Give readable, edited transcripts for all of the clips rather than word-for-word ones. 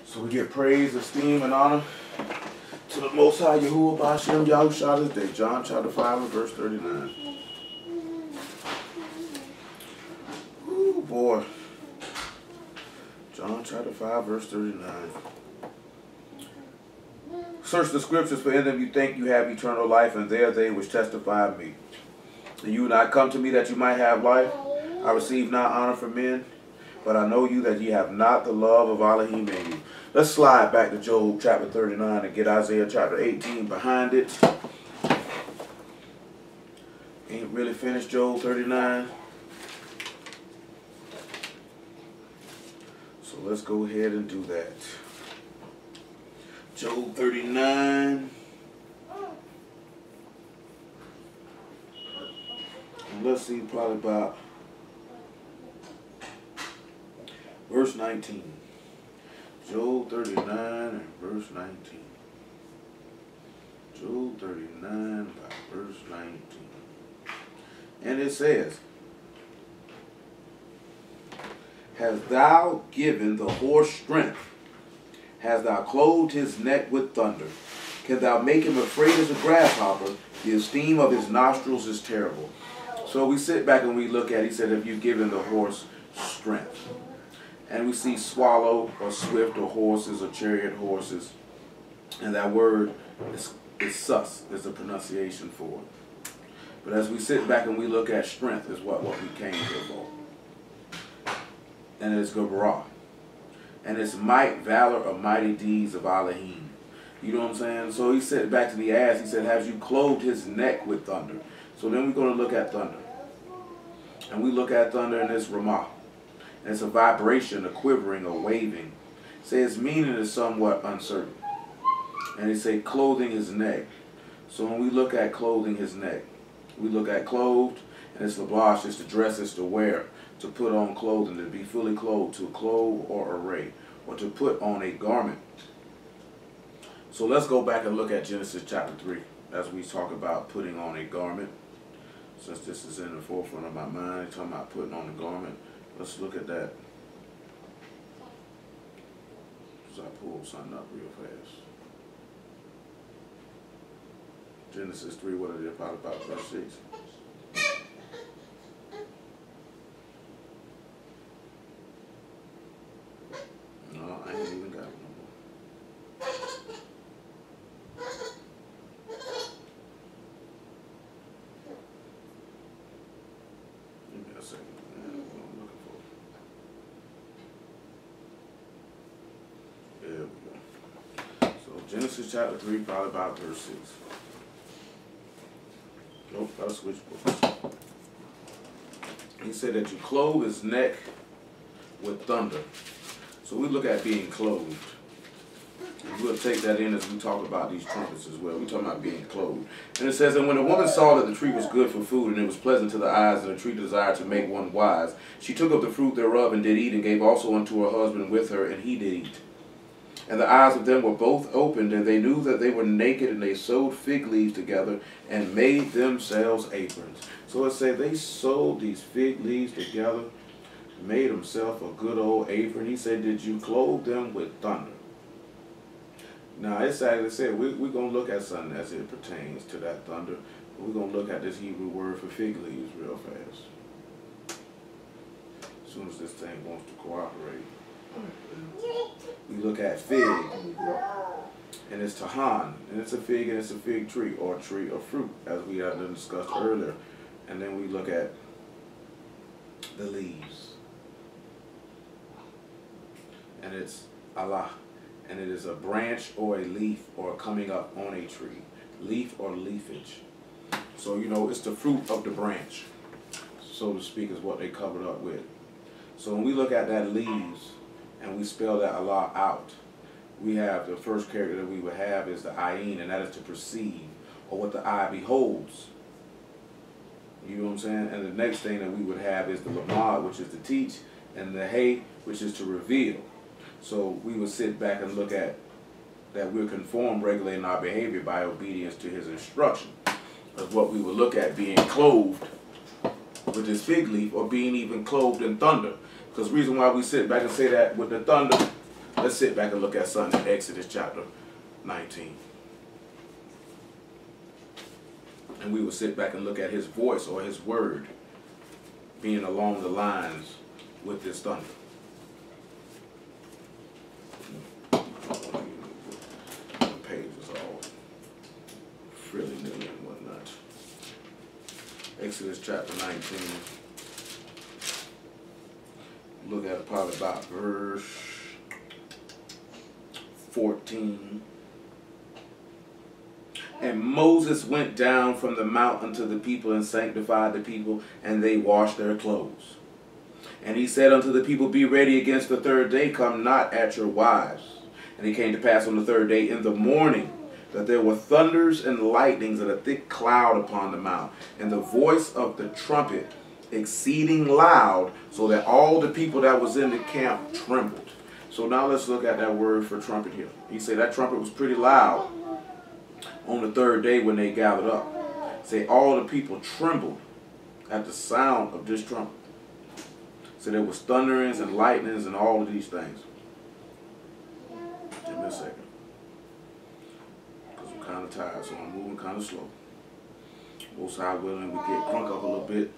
So we give praise, esteem, and honor to the Most High Yahuwah B'Hashem Yahushua this day. John chapter 5 and verse 39. Ooh, boy. John chapter 5 verse 39. Search the scriptures, for in them you think you have eternal life, and they are they which testify of me. And you not come to me that you might have life. I receive not honor from men, but I know you that ye have not the love of Elohim in you. Let's slide back to Job chapter 39 and get Isaiah chapter 18 behind it. Ain't really finished Job 39. So let's go ahead and do that. Job 39. And let's see probably about verse 19. Job 39 and verse 19. Job 39 by verse 19. And it says, Hast thou given the horse strength? Hast thou clothed his neck with thunder? Can thou make him afraid as a grasshopper? The esteem of his nostrils is terrible. So we sit back and we look at, he said, if you've given the horse strength. And we see swallow or swift or horses or chariot horses. And that word is sus, is a pronunciation for it. But as we sit back and we look at strength is what we came here for. And it's Gabarah. And it's might, valor, or mighty deeds of Elohim. You know what I'm saying? So he said back to the ass, he said, have you clothed his neck with thunder? So then we're going to look at thunder. And we look at thunder and it's Ramah. And it's a vibration, a quivering, a waving. Say its meaning is somewhat uncertain. And he say clothing his neck. So when we look at clothing his neck, we look at clothed, and it's labash, it's to dress, it's to wear, to put on clothing, to be fully clothed, to clothe or array, or to put on a garment. So let's go back and look at Genesis chapter 3 as we talk about putting on a garment. Since this is in the forefront of my mind, talking about putting on a garment, let's look at that. So I pull something up real fast. Genesis 3, what did it about verse 6? No, I ain't even got it no more. Give me a second, man. What I'm looking for. There we go. So Genesis chapter 3, probably about verse 6. Nope, I'll switch books. He said that you clothe his neck with thunder. So we look at being clothed. And we'll take that in as we talk about these trumpets as well. We're talking about being clothed. And it says, and when the woman saw that the tree was good for food, and it was pleasant to the eyes, and the tree desired to make one wise, she took of the fruit thereof, and did eat, and gave also unto her husband with her, and he did eat. And the eyes of them were both opened, and they knew that they were naked, and they sewed fig leaves together, and made themselves aprons. So it said they sewed these fig leaves together, made himself a good old apron. He said, did you clothe them with thunder? Now, it's actually said, we're going to look at something as it pertains to that thunder. We're going to look at this Hebrew word for fig leaves real fast. As soon as this thing wants to cooperate. We look at fig, and it's tahan, and it's a fig, and it's a fig tree, or a tree of fruit, as we had discussed earlier. And then we look at the leaves, and it's Allah, and it is a branch or a leaf or coming up on a tree, leaf or leafage. So you know it's the fruit of the branch, so to speak, is what they covered up with. So when we look at that leaves and we spell that Allah out, we have the first character that we would have is the ayin, and that is to perceive, or what the eye beholds. You know what I'm saying? And the next thing that we would have is the lamad, which is to teach, and the hay, which is to reveal. So we would sit back and look at that we're conformed, regulating our behavior by obedience to his instruction. Of what we would look at being clothed with this fig leaf, or being even clothed in thunder. Because the reason why we sit back and say that with the thunder, Let's sit back and look at something in Exodus chapter 19. And we will sit back and look at his voice or his word being along the lines with this thunder. The page is all frilly nilly and whatnot. Exodus chapter 19. Look at probably about verse 14. And Moses went down from the mount unto the people and sanctified the people, and they washed their clothes. And he said unto the people, Be ready against the third day, come not at your wives. And it came to pass on the third day in the morning that there were thunders and lightnings and a thick cloud upon the mount, and the voice of the trumpet exceeding loud, so that all the people that was in the camp trembled. So now let's look at that word for trumpet here. He said that trumpet was pretty loud on the third day when they gathered up. Say all the people trembled at the sound of this trumpet. So there was thunderings and lightnings and all of these things. Give me a second. Because I'm kind of tired, so I'm moving kind of slow. Most High willing, we get crunk up a little bit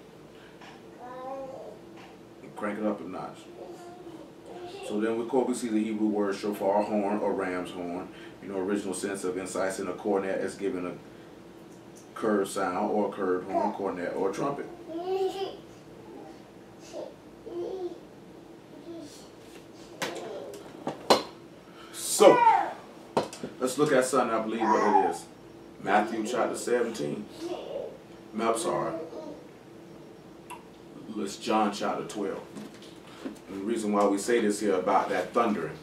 and crank it up a notch. So then we see the Hebrew word shofar, horn, or ram's horn. You know, original sense of inciting a cornet as giving a curved sound, or a curved horn, cornet, or trumpet. So, let's look at something, I believe what it is. Matthew chapter 17. I'm sorry. It's John chapter 12. And the reason why we say this here about that thundering,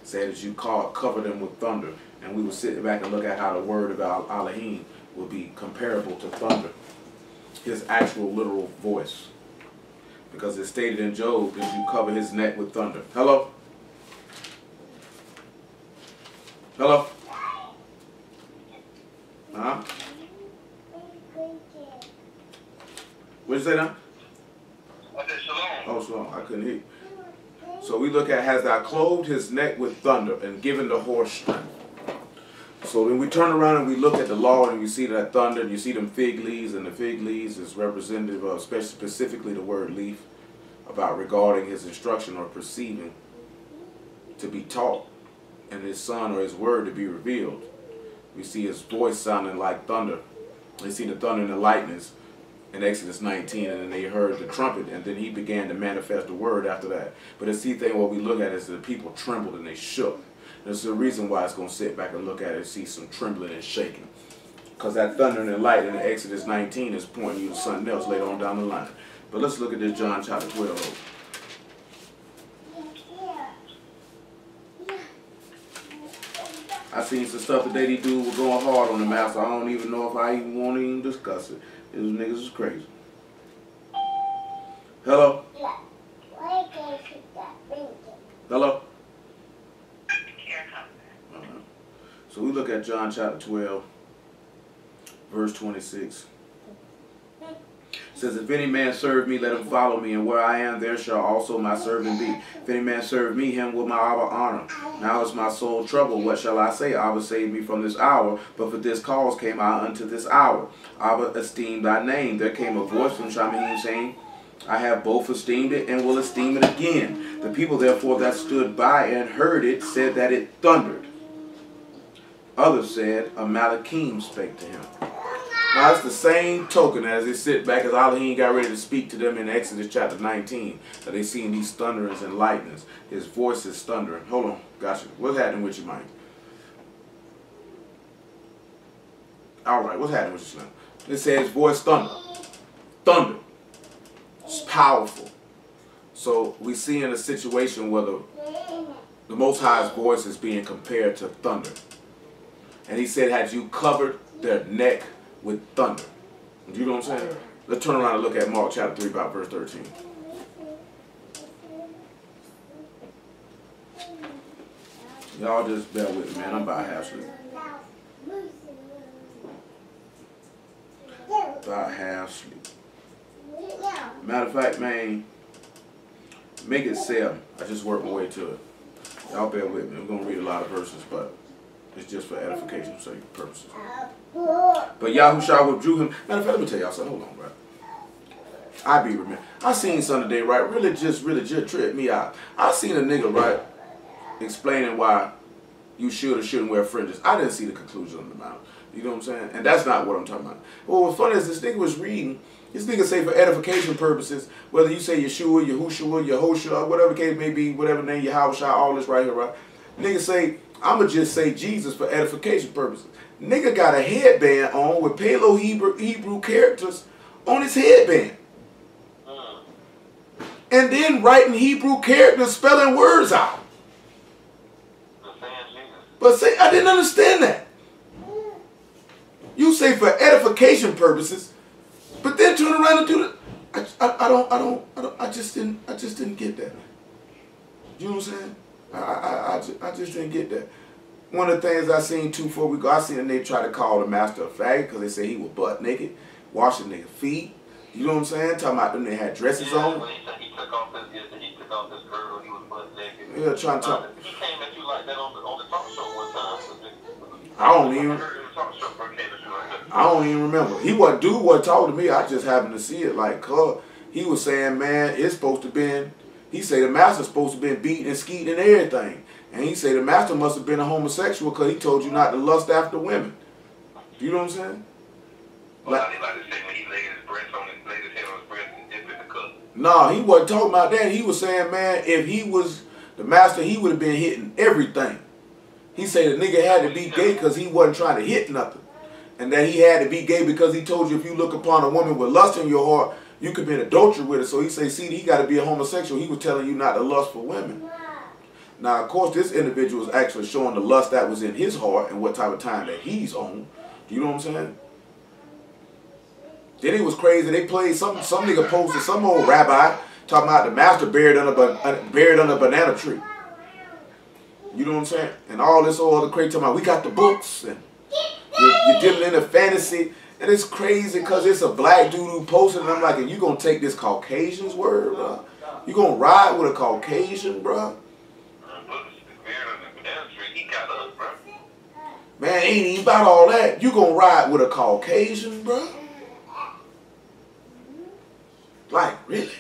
say that you cover them with thunder. And we will sit back and look at how the word of Elohim will be comparable to thunder. His actual literal voice. Because it's stated in Job that you cover his neck with thunder. Hello? Hello? Huh? What'd you say now? I said shalom. Oh, shalom. I couldn't hear you. So we look at, has thou clothed his neck with thunder and given the horse strength. So then we turn around and we look at the law and we see that thunder, and you see them fig leaves, and the fig leaves is representative of specifically the word leaf, about regarding his instruction or perceiving to be taught, and his son or his word to be revealed. We see his voice sounding like thunder. They see the thunder and the lightnings in Exodus 19, and then they heard the trumpet, and then he began to manifest the word after that. But the key thing what we look at is the people trembled and they shook. There's the reason why it's going to sit back and look at it and see some trembling and shaking. Because that thunder and light in Exodus 19 is pointing you to something else later on down the line. But let's look at this John chapter 12. I seen some stuff today these dudes were going hard on the master. I don't even know if I even want to even discuss it. These niggas is crazy. Hello? Hello? So we look at John chapter 12, verse 26. It says, If any man serve me, let him follow me, and where I am, there shall also my servant be. If any man serve me, him will my Abba honor. Now is my soul troubled. What shall I say? Abba saved me from this hour, but for this cause came I unto this hour. Abba esteemed thy name. There came a voice from Shamahim saying, I have both esteemed it and will esteem it again. The people therefore that stood by and heard it said that it thundered. Others said, a Malachim spake to him. Now it's the same token as they sit back as Elohim got ready to speak to them in Exodus chapter 19. That they seen these thunderings and lightnings. His voice is thundering. Hold on, gotcha. What's happening with your mind? Alright, what's happening with your mind? It says voice thunder. Thunder. It's powerful. So we see in a situation where the Most High's voice is being compared to thunder. And he said, had you covered their neck with thunder. You know what I'm saying? Let's turn around and look at Mark chapter 3 about verse 13. Y'all just bear with me, man. I'm about half asleep. About half asleep. Matter of fact, man, make it 7. I just worked my way to it. Y'all bear with me. We're going to read a lot of verses, but it's just for edification purposes. But Yahushua withdrew him. Matter of fact, let me tell y'all something. Hold on, bro. I be remember. I seen something today, right? Really just tripped me out. I seen a nigga, right, explaining why you should or shouldn't wear fringes. I didn't see the conclusion of the matter. You know what I'm saying? And that's not what I'm talking about. Well, what's funny is this nigga was reading. This nigga say for edification purposes, whether you say Yeshua, Yahushua, Yehoshua, whatever case may be, whatever name, Yahushua, all this right here, right? Nigga say, I'ma just say Jesus for edification purposes. Nigga got a headband on with Paleo Hebrew characters on his headband. And then writing Hebrew characters, spelling words out. But say, I didn't understand that. You say for edification purposes, but then turn around and do the. I just didn't get that. You know what I'm saying? I just didn't get that. One of the things I seen too before we go, I seen a nigga try to call the master a faggot because they say he was butt naked, washing nigga feet. You know what I'm saying? Talking about them they had dresses on. When he took off his girdle, he was butt naked. Yeah, trying to talk. He came at you like that on the talk show one time. I don't even remember. Dude wasn't talking to me. I just happened to see it. Like, he was saying, man, it's supposed to been. He say the master's supposed to been beaten and skeeting and everything. And he say the master must have been a homosexual because he told you not to lust after women. You know what I'm saying? Like to say when he laid his head on his breast and dipped in the cup. Nah, he wasn't talking about that. He was saying, man, if he was the master, he would have been hitting everything. He said the nigga had to be gay because he wasn't trying to hit nothing. And that he had to be gay because he told you if you look upon a woman with lust in your heart, you could be in adultery with her. So he say, see, he got to be a homosexual. He was telling you not to lust for women. Now, of course, this individual is actually showing the lust that was in his heart and what type of time that he's on. You know what I'm saying? Then it was crazy. They played some nigga posted some old rabbi talking about the master buried under a banana tree. You know what I'm saying? And all this other crazy talking about we got the books and you're dealing in a fantasy. And it's crazy because it's a black dude who posted and I'm like, are you going to take this Caucasian's word, bro? You going to ride with a Caucasian, bro? Man, ain't even about all that. You going to ride with a Caucasian, bro? Like, really?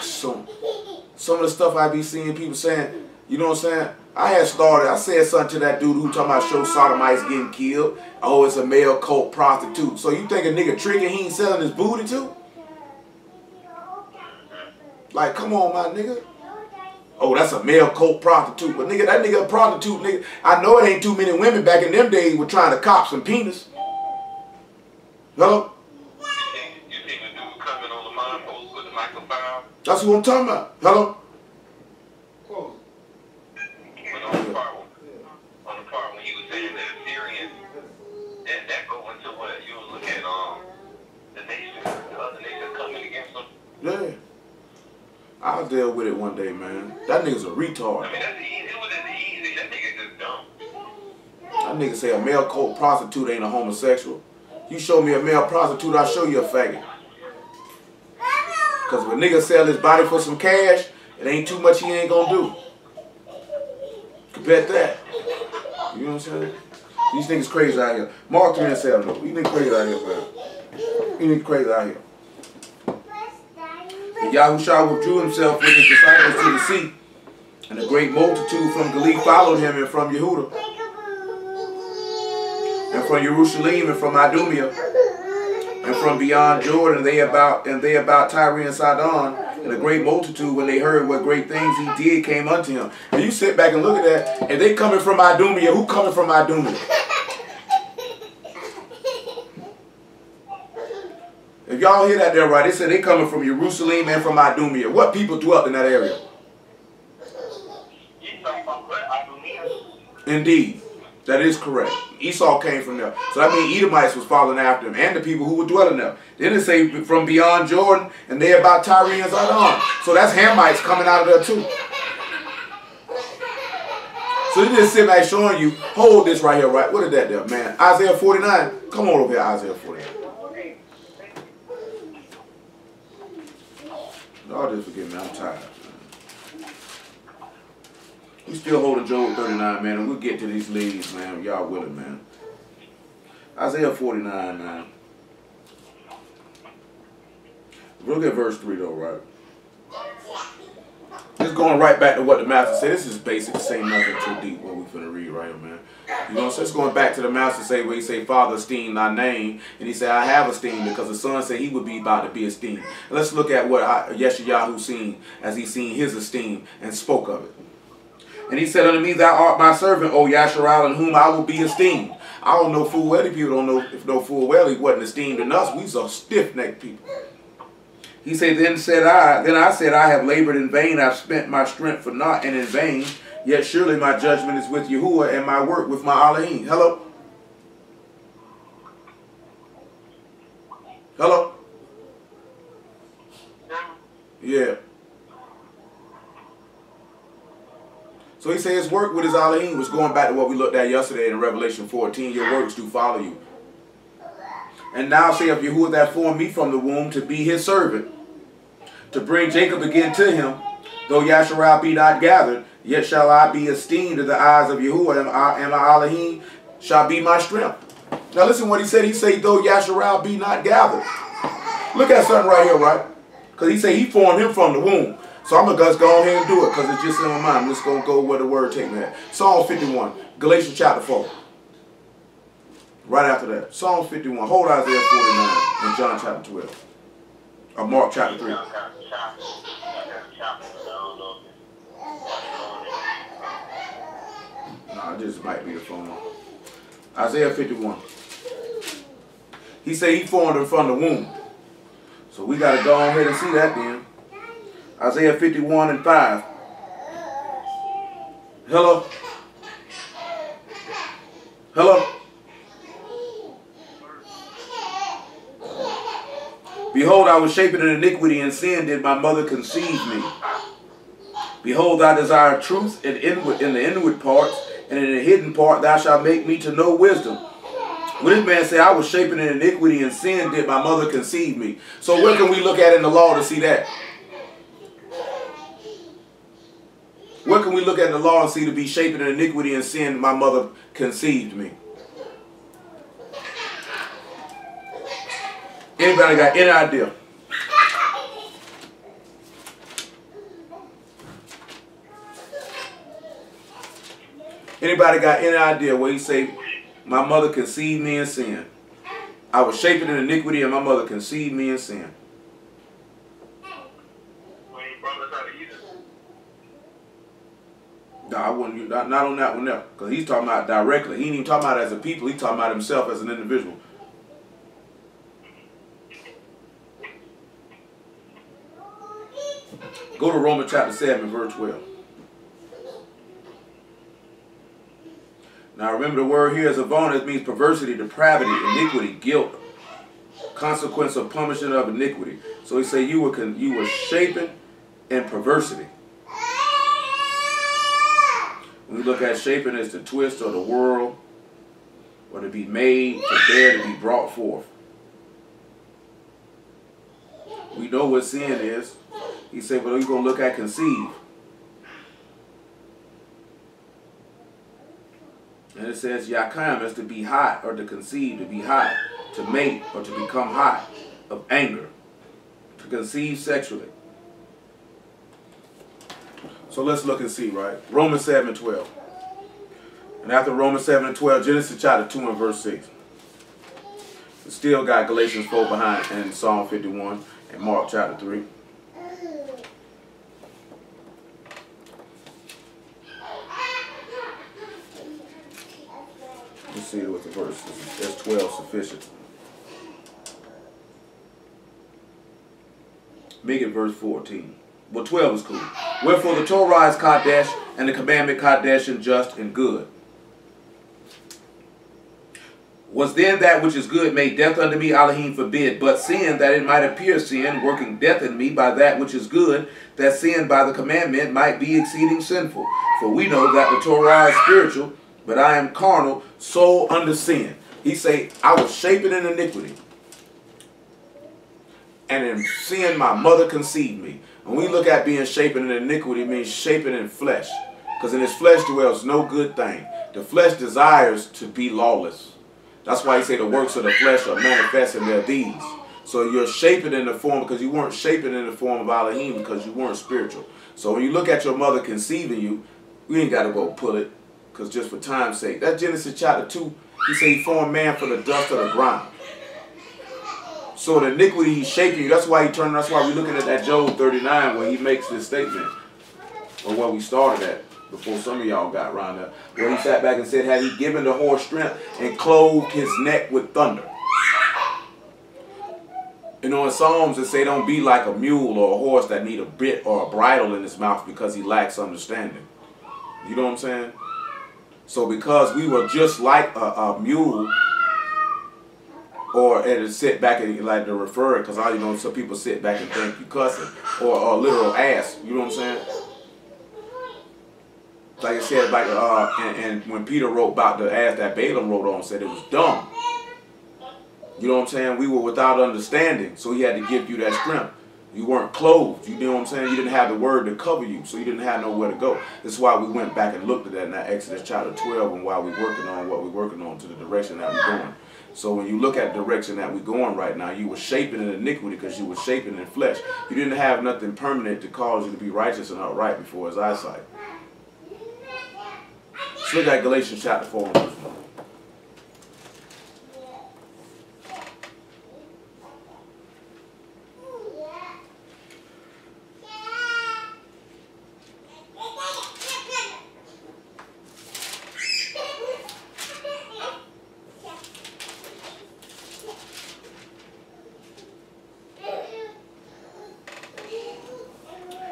Some of the stuff I be seeing people saying, you know what I'm saying? I said something to that dude who talking about show sodomites getting killed. Oh, it's a male cult prostitute. So you think a nigga tricking, he ain't selling his booty too? Like, come on, my nigga. Oh, that's a male cult prostitute. But nigga, that nigga a prostitute, nigga. I know it ain't too many women back in them days were trying to cop some penis. Hello? You see the dude coming on the mind post with the microphone? That's what I'm talking about. Hello? On the part when he was saying that Assyrians, and that go into what you was looking at, the other nations coming against them. Yeah. I'll deal with it one day, man. That nigga's a retard. I mean, that's easy. It was easy. That nigga just dumb. That nigga say a male cult prostitute ain't a homosexual. You show me a male prostitute, I'll show you a faggot. Because if a nigga sell his body for some cash, it ain't too much he ain't gonna do. Bet that. You know what I'm saying? These niggas crazy out here. Mark 3 and 7 though. These niggas crazy out here, man. These niggas crazy out here. And Yahushua withdrew himself with his disciples to the sea. And a great multitude from Galilee followed him, and from Yehuda, and from Jerusalem, and from Idumea, and from beyond Jordan, they about Tyre and Sidon. And a great multitude, when they heard what great things he did, came unto him. And you sit back and look at that, and they coming from Idumea. Who coming from Idumea? If y'all hear that there right, they said they coming from Jerusalem and from Idumea. What people dwelt in that area? Indeed. That is correct. Esau came from there. So that means Edomites was following after him, and the people who were dwelling there. Then it say from beyond Jordan, and they about Tyre and Sidon. So that's Hamites coming out of there too. So they just sitting back showing you, hold this right here, right? What is that there, man? Isaiah 49. Come on over here, Isaiah 49. Y'all just forgive me, I'm tired. We still holding Job 39, man, and we'll get to these ladies, man. Y'all willing, man. Isaiah 49, man. Look at verse 3, though, right? Just going right back to what the master said. This is basic. This ain't nothing too deep what we finna read right here, man. You know, so it's going back to the master say where he say, Father, esteem thy name. And he said, I have esteemed, because the son said he would be about to be esteemed. And let's look at what Yeshayahu seen as he seen his esteem and spoke of it. And he said unto me, thou art my servant, O Yasharal, in whom I will be esteemed. I don't know full well, people don't know if no full well he wasn't esteemed in us. We are stiff-necked people. He said, then I said, I have labored in vain, I've spent my strength for naught and in vain, yet surely my judgment is with Yahuwah and my work with my Elohim. Hello? Hello? Yeah. So he said his work with his Elohim was going back to what we looked at yesterday in Revelation 14. Your works do follow you. And now saith Yahuwah that formed me from the womb to be his servant, to bring Jacob again to him. Though Yasharal be not gathered, yet shall I be esteemed in the eyes of Yahuwah, and my Elohim shall be my strength. Now listen what he said. He said, though Yasharal be not gathered. Look at something right here, right? Because he said he formed him from the womb. So I'm going to just go ahead and do it because it's just in my mind. I'm just going to go where the word take me at. Psalm 51, Galatians chapter 4. Right after that, Psalm 51. Hold Isaiah 49 and John chapter 12. Or Mark chapter 3. Nah, this might be the phone. Isaiah 51. He said he formed him from the womb. So we got to go ahead and see that then. Isaiah 51 and 5. Hello? Hello? Behold, I was shapen in iniquity, and sin did my mother conceive me. Behold, thou desire truth in the inward parts, and in the hidden part thou shalt make me to know wisdom. When this man said, I was shapen in iniquity, and sin did my mother conceive me. So where can we look at in the law to see that? Where can we look at the law and see to be shapen in iniquity and sin my mother conceived me? Anybody got any idea? Anybody got any idea where he say, my mother conceived me in sin? I was shapen in iniquity and my mother conceived me in sin. No, I wouldn't. Not on that one there, because he's talking about directly. He ain't even talking about it as a people. He's talking about himself as an individual. Go to Romans chapter 7, verse 12. Now remember the word here is avon. It means perversity, depravity, iniquity, guilt, consequence of punishment of iniquity. So he said you were shapen in perversity. When we look at shaping as the twist or the whirl, or to be made, to bear, to be brought forth. We know what sin is. He said, well, you're going to look at conceive. And it says, yakam is to be hot, or to conceive, to be hot, to mate, or to become hot, of anger, to conceive sexually. So let's look and see, right? Romans 7 and 12. And after Romans 7 and 12, Genesis chapter 2 and verse 6. We still got Galatians 4 behind, and Psalm 51 and Mark chapter 3. Let's see what the verse is. Is 12 sufficient? Make it verse 14. Well, 12 is cool. Wherefore the Torah is Kadesh, and the commandment Kadesh, and just and good. Was then that which is good made death unto me? Elohim forbid. But sin, that it might appear sin, working death in me by that which is good, that sin by the commandment might be exceeding sinful. For we know that the Torah is spiritual, but I am carnal, sold under sin. He say, I was shapen in iniquity, and in sin my mother conceived me. When we look at being shapen in iniquity, it means shapen in flesh. Because in his flesh dwells no good thing. The flesh desires to be lawless. That's why he say the works of the flesh are manifest in their deeds. So you're shaping in the form, because you weren't shaping in the form of Elohim because you weren't spiritual. So when you look at your mother conceiving you, we ain't got to go pull it, because just for time's sake. That's Genesis chapter 2. He said he formed man for the dust of the ground. So the iniquity he's shaping you, that's why we're looking at that Job 39 where he makes this statement, or where we started at before some of y'all got around there, where he sat back and said, had he given the horse strength and clothed his neck with thunder. You know, in Psalms it say don't be like a mule or a horse that need a bit or a bridle in his mouth because he lacks understanding. You know what I'm saying? So because we were just like a mule, or and sit back and like to refer it, because I know some people sit back and think you cussing, or a literal ass. You know what I'm saying? Like I said, like and when Peter wrote about the ass that Balaam wrote on, said it was dumb. You know what I'm saying? We were without understanding, so he had to give you that strength. You weren't clothed. You know what I'm saying? You didn't have the word to cover you, so you didn't have nowhere to go. That's why we went back and looked at that in that Exodus chapter 12, and why we're working on what we're working on to the direction that we're going. So when you look at the direction that we're going right now, you were shaping in iniquity because you were shaping in flesh. You didn't have nothing permanent to cause you to be righteous and upright before his eyesight. Let's look at Galatians chapter 4 and verse 1.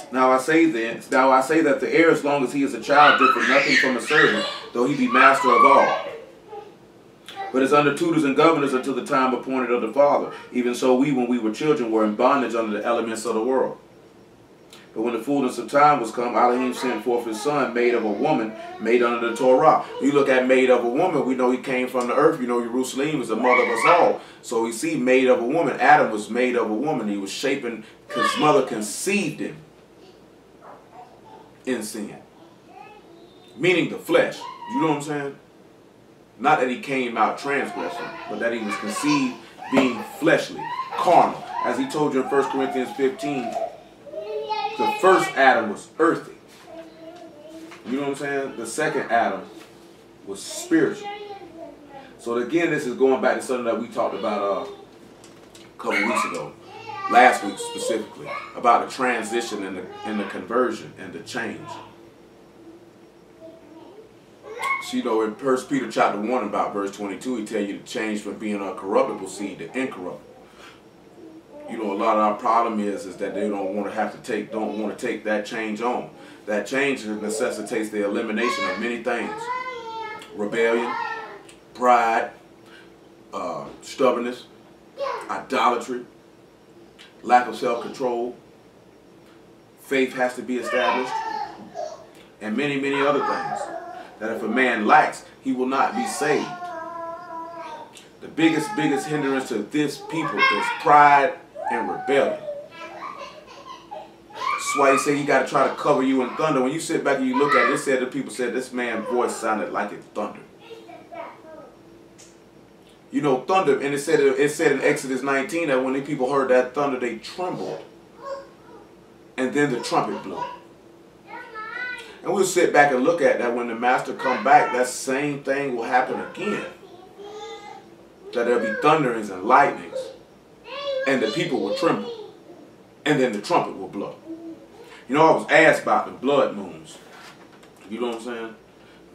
Now I say that the heir, as long as he is a child, differ nothing from a servant, though he be master of all. But is under tutors and governors until the time appointed of the Father. Even so we, when we were children, were in bondage under the elements of the world. But when the fullness of time was come, Elohim sent forth his son, made of a woman, made under the Torah. You look at made of a woman, we know he came from the earth. You know Jerusalem is the mother of us all. So we see made of a woman. Adam was made of a woman. He was shaping, because his mother conceived him in sin. Meaning the flesh. You know what I'm saying? Not that he came out transgressing, but that he was conceived being fleshly, carnal. As he told you in 1 Corinthians 15, the first Adam was earthy. You know what I'm saying? The second Adam was spiritual. So again, this is going back to something that we talked about a couple weeks ago. Last week specifically, about the transition and the conversion and the change. So, you know, in 1 Peter chapter 1 about verse 22, he tell you to change from being a corruptible seed to incorruptible. You know, a lot of our problem is that they don't want to take that change on. That change necessitates the elimination of many things: rebellion, pride, stubbornness, idolatry, lack of self-control. Faith has to be established, and many, many other things that if a man lacks, he will not be saved. The biggest hindrance to this people is pride and rebellion. That's why he said you got to try to cover you in thunder. When you sit back and you look at it, it said the people said this man's voice sounded like it thundered. You know, thunder, and it said in Exodus 19 that when the people heard that thunder, they trembled. And then the trumpet blew. And we'll sit back and look at that when the master come back, that same thing will happen again. That there'll be thunderings and lightnings. And the people will tremble. And then the trumpet will blow. You know, I was asked about the blood moons. You know what I'm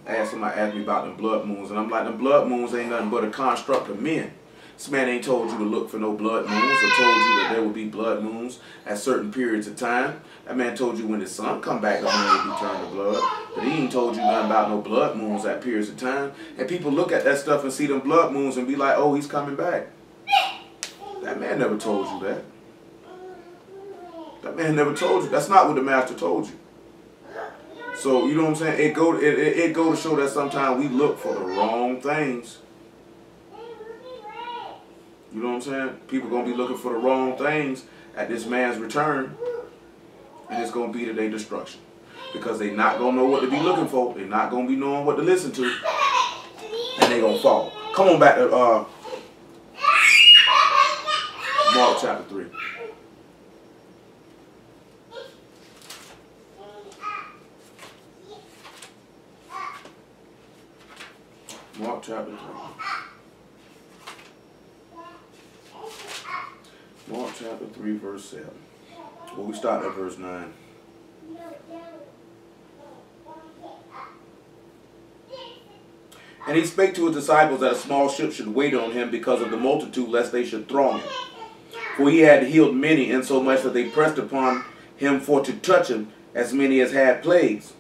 saying? Somebody asked me about them blood moons, and I'm like, them blood moons ain't nothing but a construct of men. This man ain't told you to look for no blood moons, or told you that there will be blood moons at certain periods of time. That man told you when the sun come back, the moon will be turned to blood. But he ain't told you nothing about no blood moons at periods of time. And people look at that stuff and see them blood moons and be like, oh, he's coming back. That man never told you that. That man never told you. That's not what the master told you. So, you know what I'm saying? It go to show that sometimes we look for the wrong things. You know what I'm saying? People going to be looking for the wrong things at this man's return. And it's going to be to their destruction. because they're not going to know what to be looking for. They're not going to be knowing what to listen to. And they're going to fall. Come on back to Mark chapter 3. Mark chapter 3. Mark chapter 3, verse 7. Well, we start at verse 9. And he spake to his disciples that a small ship should wait on him because of the multitude, lest they should throng him. For he had healed many, insomuch that they pressed upon him for to touch him, as many as had plagues.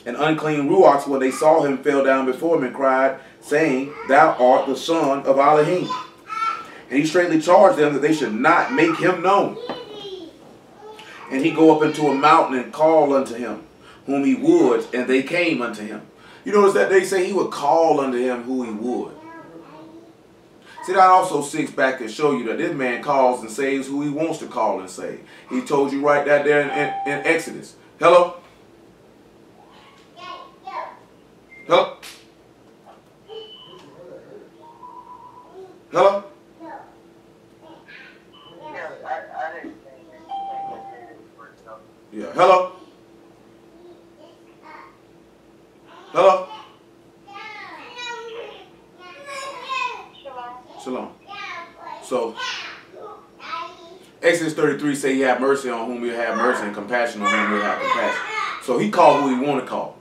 And unclean ruachs, when they saw him, fell down before him and cried, saying, Thou art the Son of Elohim. And he straightly charged them that they should not make him known. And he go up into a mountain and call unto him, whom he would, and they came unto him. You notice that they say he would call unto him who he would. See, that also sits back to show you that this man calls and saves who he wants to call and save. He told you right there in Exodus. Hello? Hello? Hello? Yeah. Hello? Hello? Shalom. So, Exodus 33 say he had mercy on whom he'll have mercy and compassion on whom he'll have compassion. So he called who he want to call.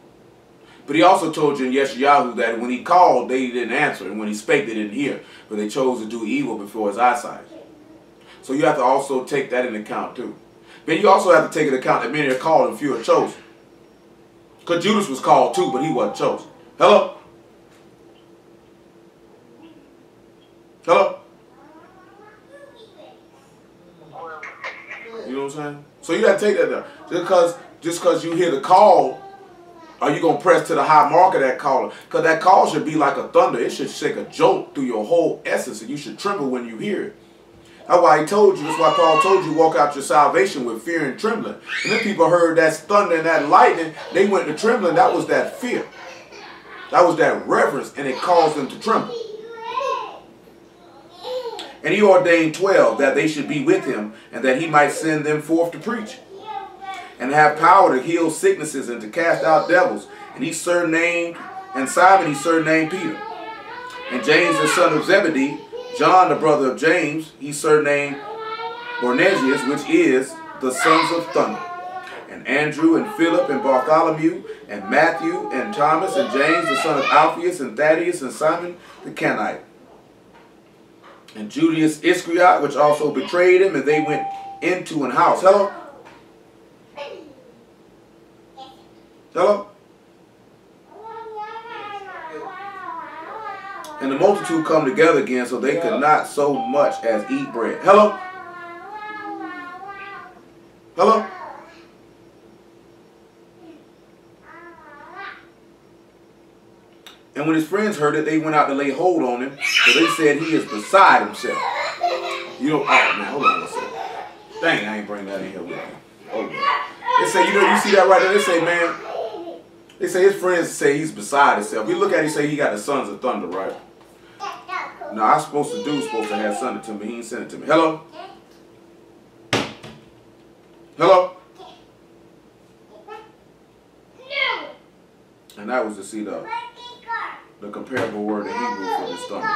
But he also told you in Yeshayahu that when he called, they didn't answer. And when he spake, they didn't hear. But they chose to do evil before his eyesight. So you have to also take that into account too. Then you also have to take into account that many are called and few are chosen. Because Judas was called too, but he wasn't chosen. Hello? Hello? You know what I'm saying? So you got to take that down. Just because you hear the call, are you going to press to the high mark of that call? Because that call should be like a thunder. It should shake a jolt through your whole essence, and you should tremble when you hear it. That's why he told you, that's why Paul told you, walk out your salvation with fear and trembling. And then people heard that thunder and that lightning, they went to trembling. That was that fear. That was that reverence, and it caused them to tremble. And he ordained 12 that they should be with him, and that he might send them forth to preach, and have power to heal sicknesses and to cast out devils. And he surnamed, and Simon he surnamed Peter. And James the son of Zebedee, John the brother of James, he surnamed Boanerges, which is the sons of thunder. And Andrew and Philip and Bartholomew and Matthew and Thomas and James the son of Alphaeus and Thaddeus and Simon the Canaanite. And Judas Iscariot, which also betrayed him, and they went into an house. Hello? Hello? And the multitude come together again, so they could not so much as eat bread. Hello? Hello? And when his friends heard it, they went out to lay hold on him. So they said he is beside himself. You know, oh man, hold on a second. Dang, I ain't bring that in here with me. Oh man. They say, you know, you see that right there? They say, man, they say his friends say he's beside himself. We look at him and say he got the sons of thunder, right? No, I'm supposed to have sent it to me. He ain't sent it to me. Hello? Hello? And that was to see the comparable word in Hebrew for this thunder.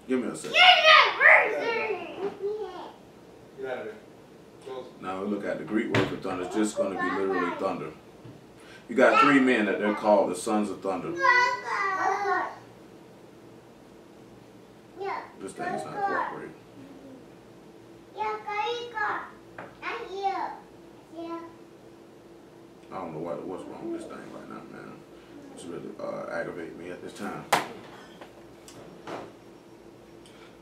Give me a second. Now we look at the Greek word for thunder. It's just going to be literally thunder. You got 3 men that they're called the sons of thunder. This thing is not cooperating. I don't know what's wrong with this thing right now, man. It's really aggravating me at this time.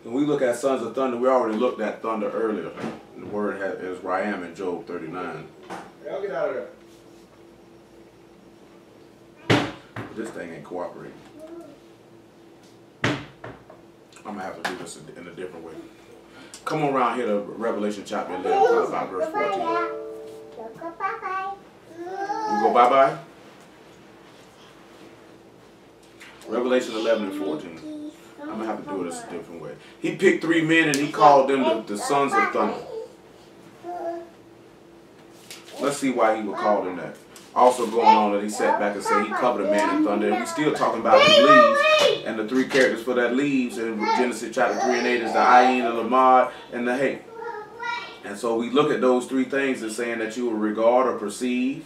When we look at sons of thunder, we already looked at thunder earlier. The word is Ram in Job 39. Y'all get out of there. But this thing ain't cooperating. I'm going to have to do this in a different way. Come on around here to Revelation chapter 11, about verse 14. You go bye-bye? Revelation 11 and 14. I'm going to have to do this a different way. He picked 3 men and he called them the sons of thunder. Let's see why he would call them that. Also going on that he sat back and said he covered a man in thunder. And we're still talking about the leaves. And the 3 characters for that leaves in Genesis chapter 3 and 8 is the Ayin, the Lamad, and the Hay. And so we look at those 3 things as saying that you will regard or perceive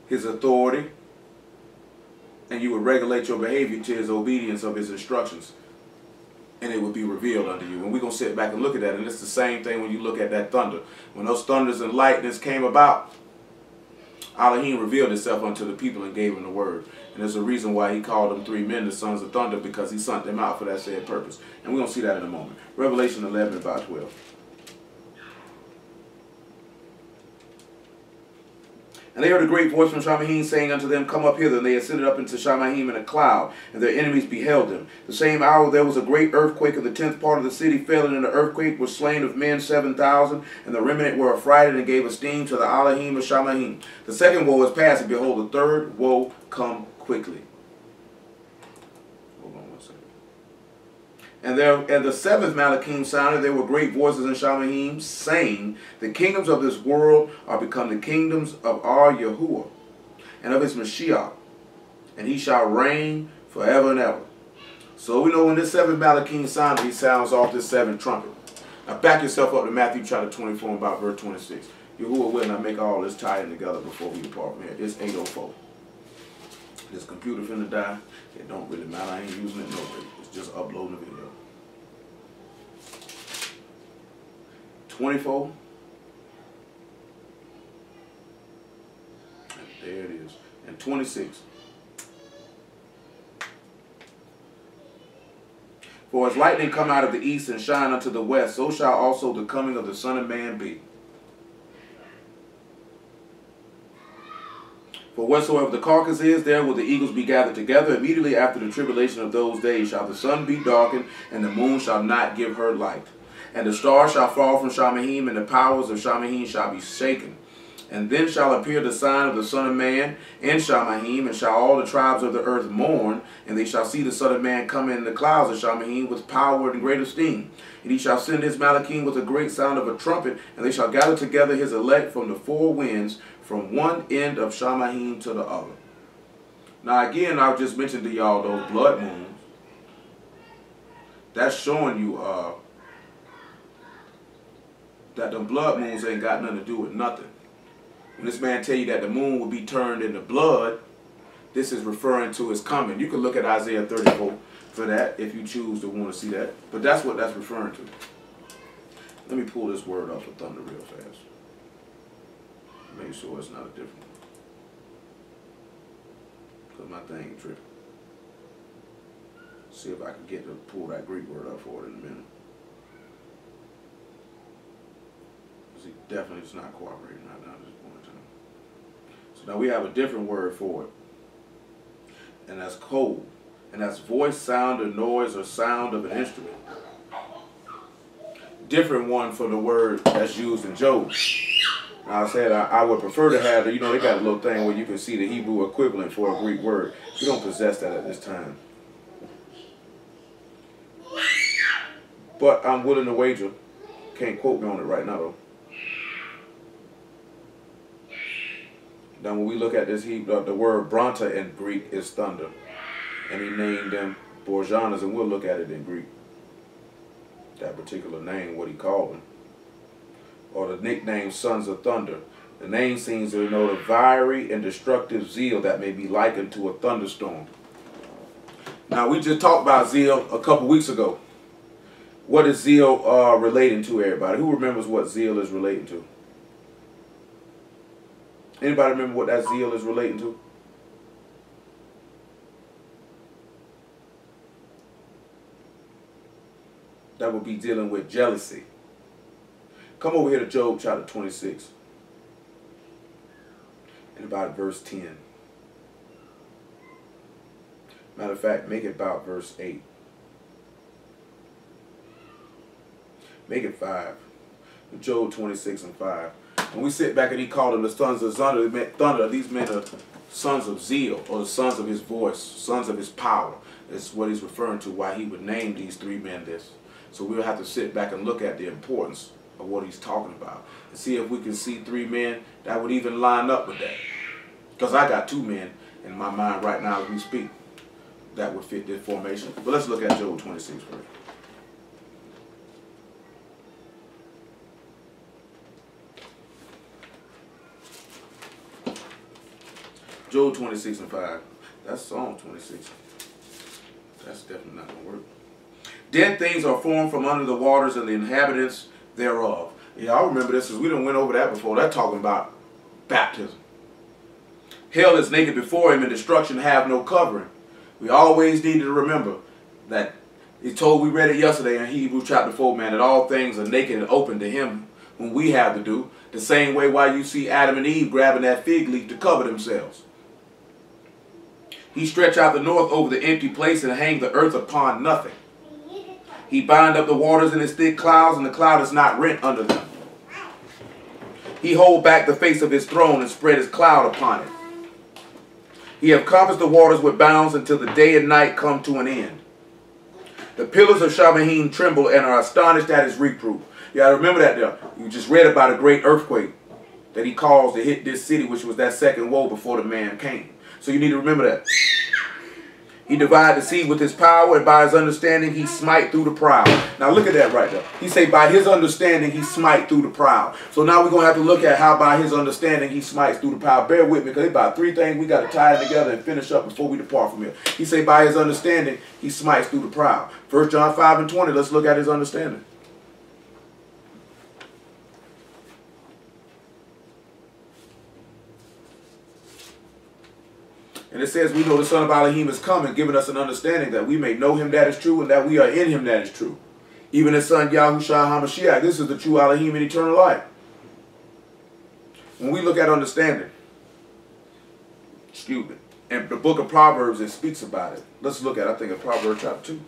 his authority, and you would regulate your behavior to his obedience of his instructions, and it would be revealed unto you. And we're going to sit back and look at that. And it's the same thing when you look at that thunder. When those thunders and lightnings came about, Elohim revealed himself unto the people and gave them the word. And there's a reason why he called them 3 men, the sons of thunder, because he sent them out for that said purpose. And we're going to see that in a moment. Revelation 11 about 12. And they heard a great voice from Shamahim saying unto them, Come up hither. And they ascended up into Shamahim in a cloud, and their enemies beheld them. The same hour there was a great earthquake, and the 10th part of the city fell, and in the earthquake was slain of men 7,000, and the remnant were affrighted and gave esteem to the Elohim of Shamahim. The second woe is past, and behold, the third woe come quickly. Hold on one second. And the 7th Malachim sounded. There were great voices in Shamahim, saying, The kingdoms of this world are become the kingdoms of our Yahuwah, and of his Mashiach, and he shall reign forever and ever. So we know when this 7th Malachim sounded, he sounds off this 7th trumpet. Now back yourself up to Matthew chapter 24 and about verse 26. Yahuwah will not make all this tie in together before we depart from here. It's 8:04. This computer finna die. It don't really matter. I ain't using it no way. It's just uploading the video. 24. And there it is. And 26. For as lightning come out of the east and shine unto the west, so shall also the coming of the Son of Man be. For whatsoever the carcass is, there will the eagles be gathered together. Immediately after the tribulation of those days shall the sun be darkened, and the moon shall not give her light. And the stars shall fall from Shamahim, and the powers of Shamahim shall be shaken. And then shall appear the sign of the Son of Man in Shamahim, and shall all the tribes of the earth mourn, and they shall see the Son of Man come in the clouds of Shamahim with power and great esteem. And he shall send his Malachim with a great sound of a trumpet, and they shall gather together his elect from the 4 winds, from one end of Shamahim to the other. Now again, I just mentioned to y'all those blood moons. That's showing you that the blood moons ain't got nothing to do with nothing. When this man tell you that the moon will be turned into blood, this is referring to his coming. You can look at Isaiah 34 for that if you choose to want to see that. But that's what that's referring to. Let me pull this word up for thunder real fast. Make sure it's not a different one. Because my thing ain't tripping. See if I can get to pull that Greek word up for it in a minute. Because he definitely is not cooperating right now at this point in time. So now we have a different word for it. And that's cold. And that's voice, sound, or noise, or sound of an instrument. Different one for the word that's used in Job. Now I said I would prefer to have, they got a little thing where you can see the Hebrew equivalent for a Greek word. We don't possess that at this time. But I'm willing to wager. Can't quote me on it right now though. Now when we look at this Hebrew, the word Bronta in Greek is thunder. And he named them Borjanas, and we'll look at it in Greek. That particular name, what he called them. Or the nickname Sons of Thunder. The name seems to denote a fiery and destructive zeal that may be likened to a thunderstorm. Now we just talked about zeal a couple weeks ago. What is zeal relating to, everybody? Who remembers what zeal is relating to? Anybody remember what that zeal is relating to? That would be dealing with jealousy. Come over here to Job chapter 26. And about verse 10. Matter of fact, make it about verse 8. Make it 5. Job 26 and 5. When we sit back and he called them the sons of thunder, these men are sons of zeal, or the sons of his voice, sons of his power. That's what he's referring to, why he would name these 3 men this. So we'll have to sit back and look at the importance of what he's talking about and see if we can see 3 men that would even line up with that. Because I got 2 men in my mind right now as we speak that would fit this formation. But let's look at Job 26 first. Job 26 and 5. That's Psalm 26. That's definitely not going to work. Dead things are formed from under the waters and the inhabitants thereof. Yeah, I remember this, as we done went over that before. That's talking about baptism. Hell is naked before him, and destruction have no covering. We always need to remember that he told, we read it yesterday in Hebrews chapter 4, man, that all things are naked and open to him whom we have to do. The same way why you see Adam and Eve grabbing that fig leaf to cover themselves. He stretched out the north over the empty place and hang the earth upon nothing. He bind up the waters in his thick clouds, and the cloud is not rent under them. He hold back the face of his throne and spread his cloud upon it. He have compassed the waters with bounds until the day and night come to an end. The pillars of Shamahim tremble and are astonished at his reproof. Yeah, remember that there. You just read about a great earthquake that he caused to hit this city, which was that second woe before the man came. So you need to remember that. He divided the sea with his power, and by his understanding he smite through the proud. Now look at that right there. He say by his understanding he smite through the proud. So now we're going to have to look at how by his understanding he smites through the proud. Bear with me, because it's about 3 things we got to tie it together and finish up before we depart from here. He say by his understanding he smites through the proud. 1 John 5 and 20, let's look at his understanding. And it says, we know the Son of Elohim is come and giving us an understanding that we may know him that is true and that we are in him that is true. Even his son Yahushua HaMashiach. This is the true Elohim in eternal life. When we look at understanding, excuse me, and the book of Proverbs, it speaks about it. Let's look at, I think, at Proverbs chapter 2.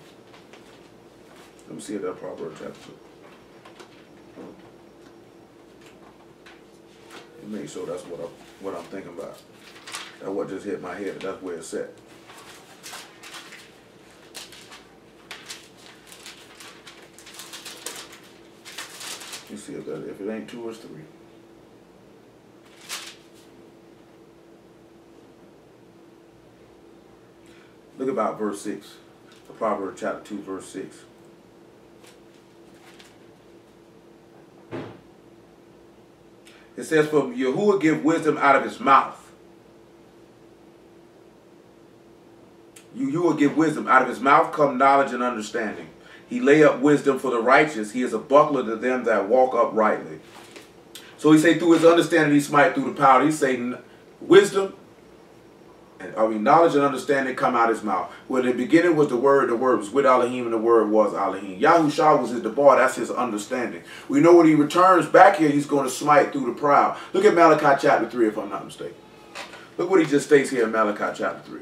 Let me see that Proverbs chapter 2. Make sure that's what I'm thinking about. That's what just hit my head. That's where it's at. You see if it ain't 2 or 3. Look about verse 6. The Proverbs chapter 2, verse 6. It says, for Yahuwah give wisdom out of his mouth. You will give wisdom. Out of his mouth come knowledge and understanding. He lay up wisdom for the righteous. He is a buckler to them that walk uprightly. So he say through his understanding he smite through the power. He say wisdom, knowledge and understanding come out of his mouth. Well, in the beginning was the word was with Elohim, and the word was Elohim. Yahushua was his debar. That's his understanding. We know when he returns back here, he's going to smite through the proud. Look at Malachi chapter 3, if I'm not mistaken. Look what he just states here in Malachi chapter 3.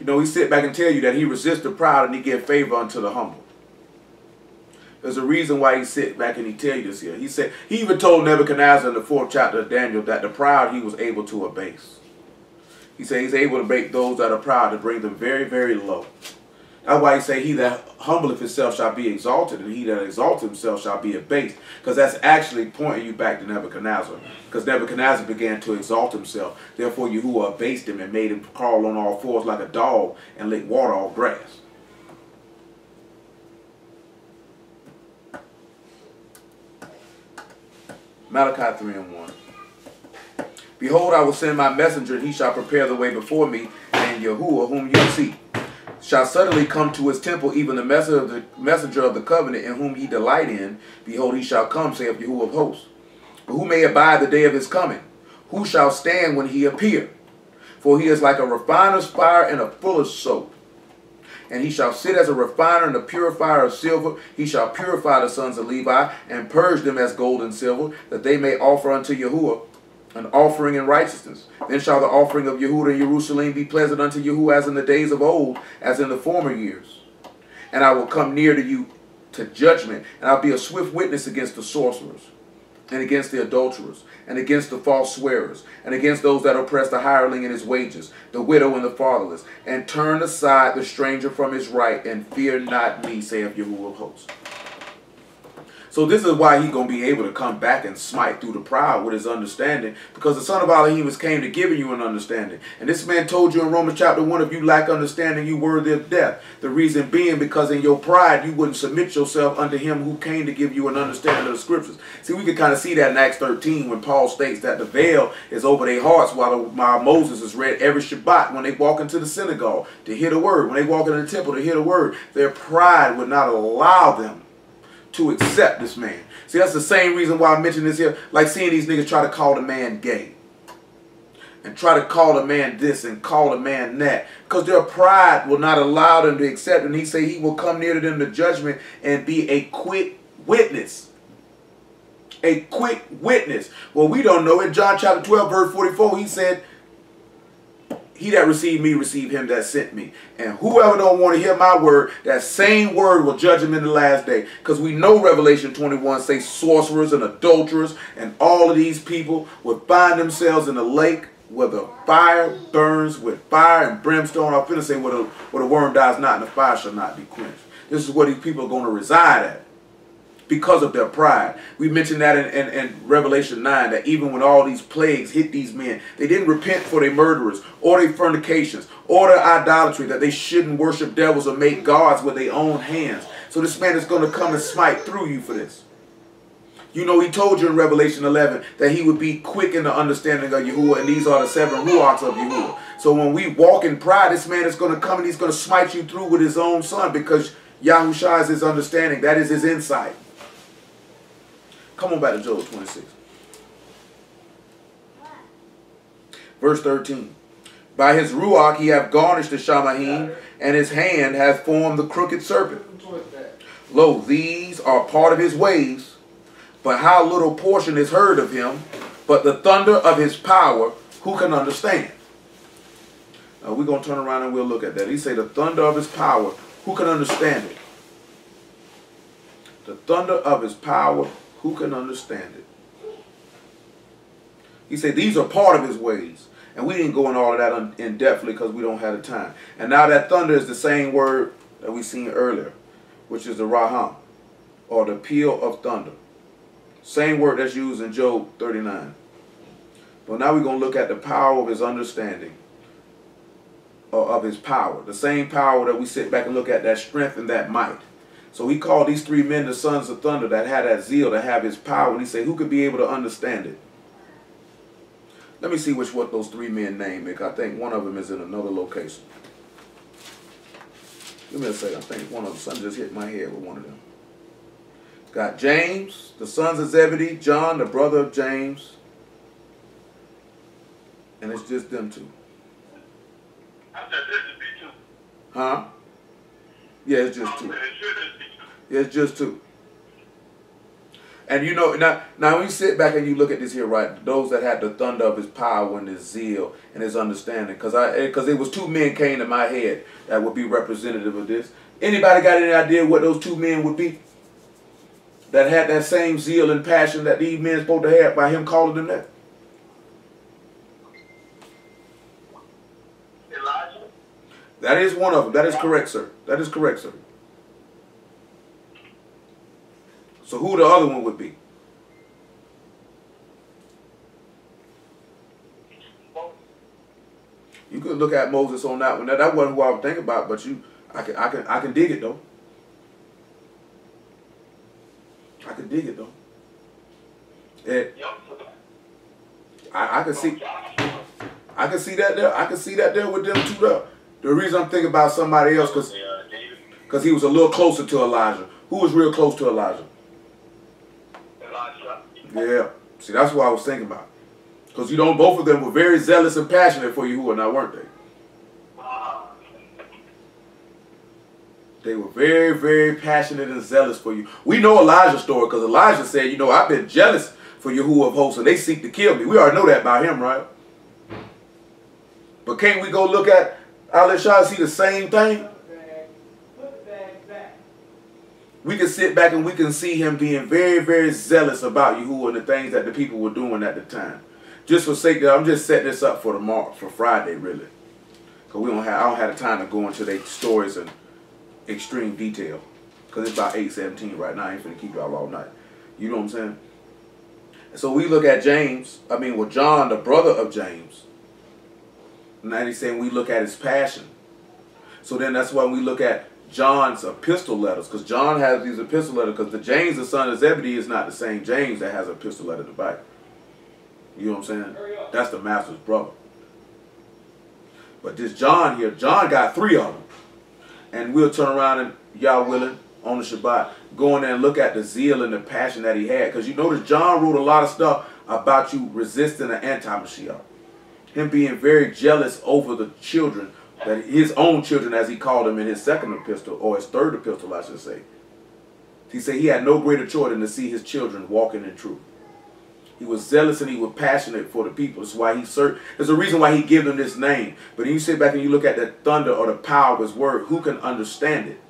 You know, he sit back and tell you that he resists the proud and he give favor unto the humble. There's a reason why he sit back and he tell you this here. He said, he even told Nebuchadnezzar in the 4th chapter of Daniel that the proud he was able to abase. He said he's able to make those that are proud to bring them very, very low. That's why he say he that humbleth himself shall be exalted, and he that exalteth himself shall be abased. Because that's actually pointing you back to Nebuchadnezzar. Because Nebuchadnezzar began to exalt himself. Therefore Yahuwah abased him and made him crawl on all fours like a dog and lick water off grass. Malachi 3 and 1. Behold, I will send my messenger, and he shall prepare the way before me, and Yahuwah whom you seek shall suddenly come to his temple, even the messenger of the covenant, in whom ye delight in. Behold, he shall come, saith Yahuwah of hosts. But who may abide the day of his coming? Who shall stand when he appear? For he is like a refiner's fire and a fuller's soap. And he shall sit as a refiner and a purifier of silver. He shall purify the sons of Levi, and purge them as gold and silver, that they may offer unto Yahuwah an offering in righteousness. Then shall the offering of Yehuda and Jerusalem be pleasant unto Yahuwah, as in the days of old, as in the former years. And I will come near to you to judgment, and I'll be a swift witness against the sorcerers, and against the adulterers, and against the false swearers, and against those that oppress the hireling in his wages, the widow and the fatherless, and turn aside the stranger from his right, and fear not me, saith Yahuwah of hosts. So this is why he's going to be able to come back and smite through the proud with his understanding, because the Son of Elohim came to give you an understanding. And this man told you in Romans chapter 1, if you lack understanding, you worthy of death. The reason being because in your pride, you wouldn't submit yourself unto him who came to give you an understanding of the scriptures. See, we can kind of see that in Acts 13 when Paul states that the veil is over their hearts while Moses is read every Shabbat when they walk into the synagogue to hear the word, when they walk into the temple to hear the word. Their pride would not allow them to accept this man. See, that's the same reason why I mentioned this here. Like seeing these niggas try to call the man gay. And try to call the man this and call the man that. Because their pride will not allow them to accept. And he say he will come near to them to judgment and be a quick witness. A quick witness. Well, we don't know. In John chapter 12, verse 44, he said, he that received me, received him that sent me. And whoever don't want to hear my word, that same word will judge him in the last day. Because we know Revelation 21 says sorcerers and adulterers and all of these people will find themselves in a lake where the fire burns with fire and brimstone. I'm finna say where the worm dies not and the fire shall not be quenched. This is where these people are going to reside at, because of their pride. We mentioned that in Revelation 9, that even when all these plagues hit these men, they didn't repent for their murderers or their fornications or their idolatry, that they shouldn't worship devils or make gods with their own hands. So this man is going to come and smite through you for this. You know, he told you in Revelation 11 that he would be quick in the understanding of Yahuwah, and these are the 7 ruachs of Yahuwah. So when we walk in pride, this man is going to come and he's going to smite you through with his own son, because Yahushua is his understanding. That is his insight. Come on back to Job 26. Verse 13. By his ruach he hath garnished the Shamahim, and his hand hath formed the crooked serpent. Lo, these are part of his ways, but how little portion is heard of him, but the thunder of his power, who can understand? Now we're going to turn around and we'll look at that. He say the thunder of his power, who can understand it? The thunder of his power, who can understand it? He said these are part of his ways. And we didn't go in all of that in depthly because we don't have the time. And now that thunder is the same word that we seen earlier, which is the raham, or the peal of thunder. Same word that's used in Job 39. But now we're going to look at the power of his understanding, or of his power. The same power that we sit back and look at, that strength and that might. So he called these 3 men the sons of thunder, that had that zeal, that have his power. And he said, who could be able to understand it? Let me see what those 3 men named, because I think one of them is in another location. Give me a second. I think one of them, something just hit my head with one of them. Got James, the sons of Zebedee, John, the brother of James. And it's just them 2. I said this would be 2. Huh? Yeah, it's just 2. Yeah, it's just 2. And you know, now when you sit back and you look at this here, right, those that had the thunder of his power and his zeal and his understanding, because it was 2 men came to my head that would be representative of this. Anybody got any idea what those 2 men would be? That had that same zeal and passion that these men supposed to have by him calling them that? Elijah? That is one of them. That is correct, sir. That is correct, sir. So who the other one would be? You could look at Moses on that one. That wasn't who I was thinking about, but I can dig it though. I can dig it though. And I can see that there. I can see that there with them 2 there. The reason I'm thinking about somebody else because he was a little closer to Elijah. Who was real close to Elijah? Yeah. See, that's what I was thinking about. Because you know, both of them were very zealous and passionate for Yahuwah, now weren't they? They were very, very passionate and zealous for you. We know Elijah's story because Elijah said, you know, I've been jealous for Yahuwah of hosts and they seek to kill me. We already know that about him, right? But can't we go look at Elisha and see the same thing? we can sit back and we can see him being very, very zealous about Yahuwah and the things that the people were doing at the time. Just for sake that I'm just setting this up for tomorrow, for Friday, really, because I don't have the time to go into their stories in extreme detail, because it's about 8:17 right now. I ain't finna keep y'all all night. You know what I'm saying? So we look at John, the brother of James. Now he's saying we look at his passion. So then that's why we look at John's epistle letters, because John has these epistle letters, because the James, the son of Zebedee, is not the same James that has an epistle letter to Bible. You know what I'm saying? That's the master's brother. But this John here, John got 3 of them. And we'll turn around and, y'all willing, on the Shabbat, go in there and look at the zeal and the passion that he had. Because you notice John wrote a lot of stuff about you resisting the anti-Mashiach. Him being very jealous over the children, that his own children, as he called them in his second epistle, or his third epistle, I should say. He said he had no greater joy than to see his children walking in truth. He was zealous and he was passionate for the people. That's why there's a reason why he gave them this name. But when you sit back and you look at the thunder or the power of his word, who can understand it?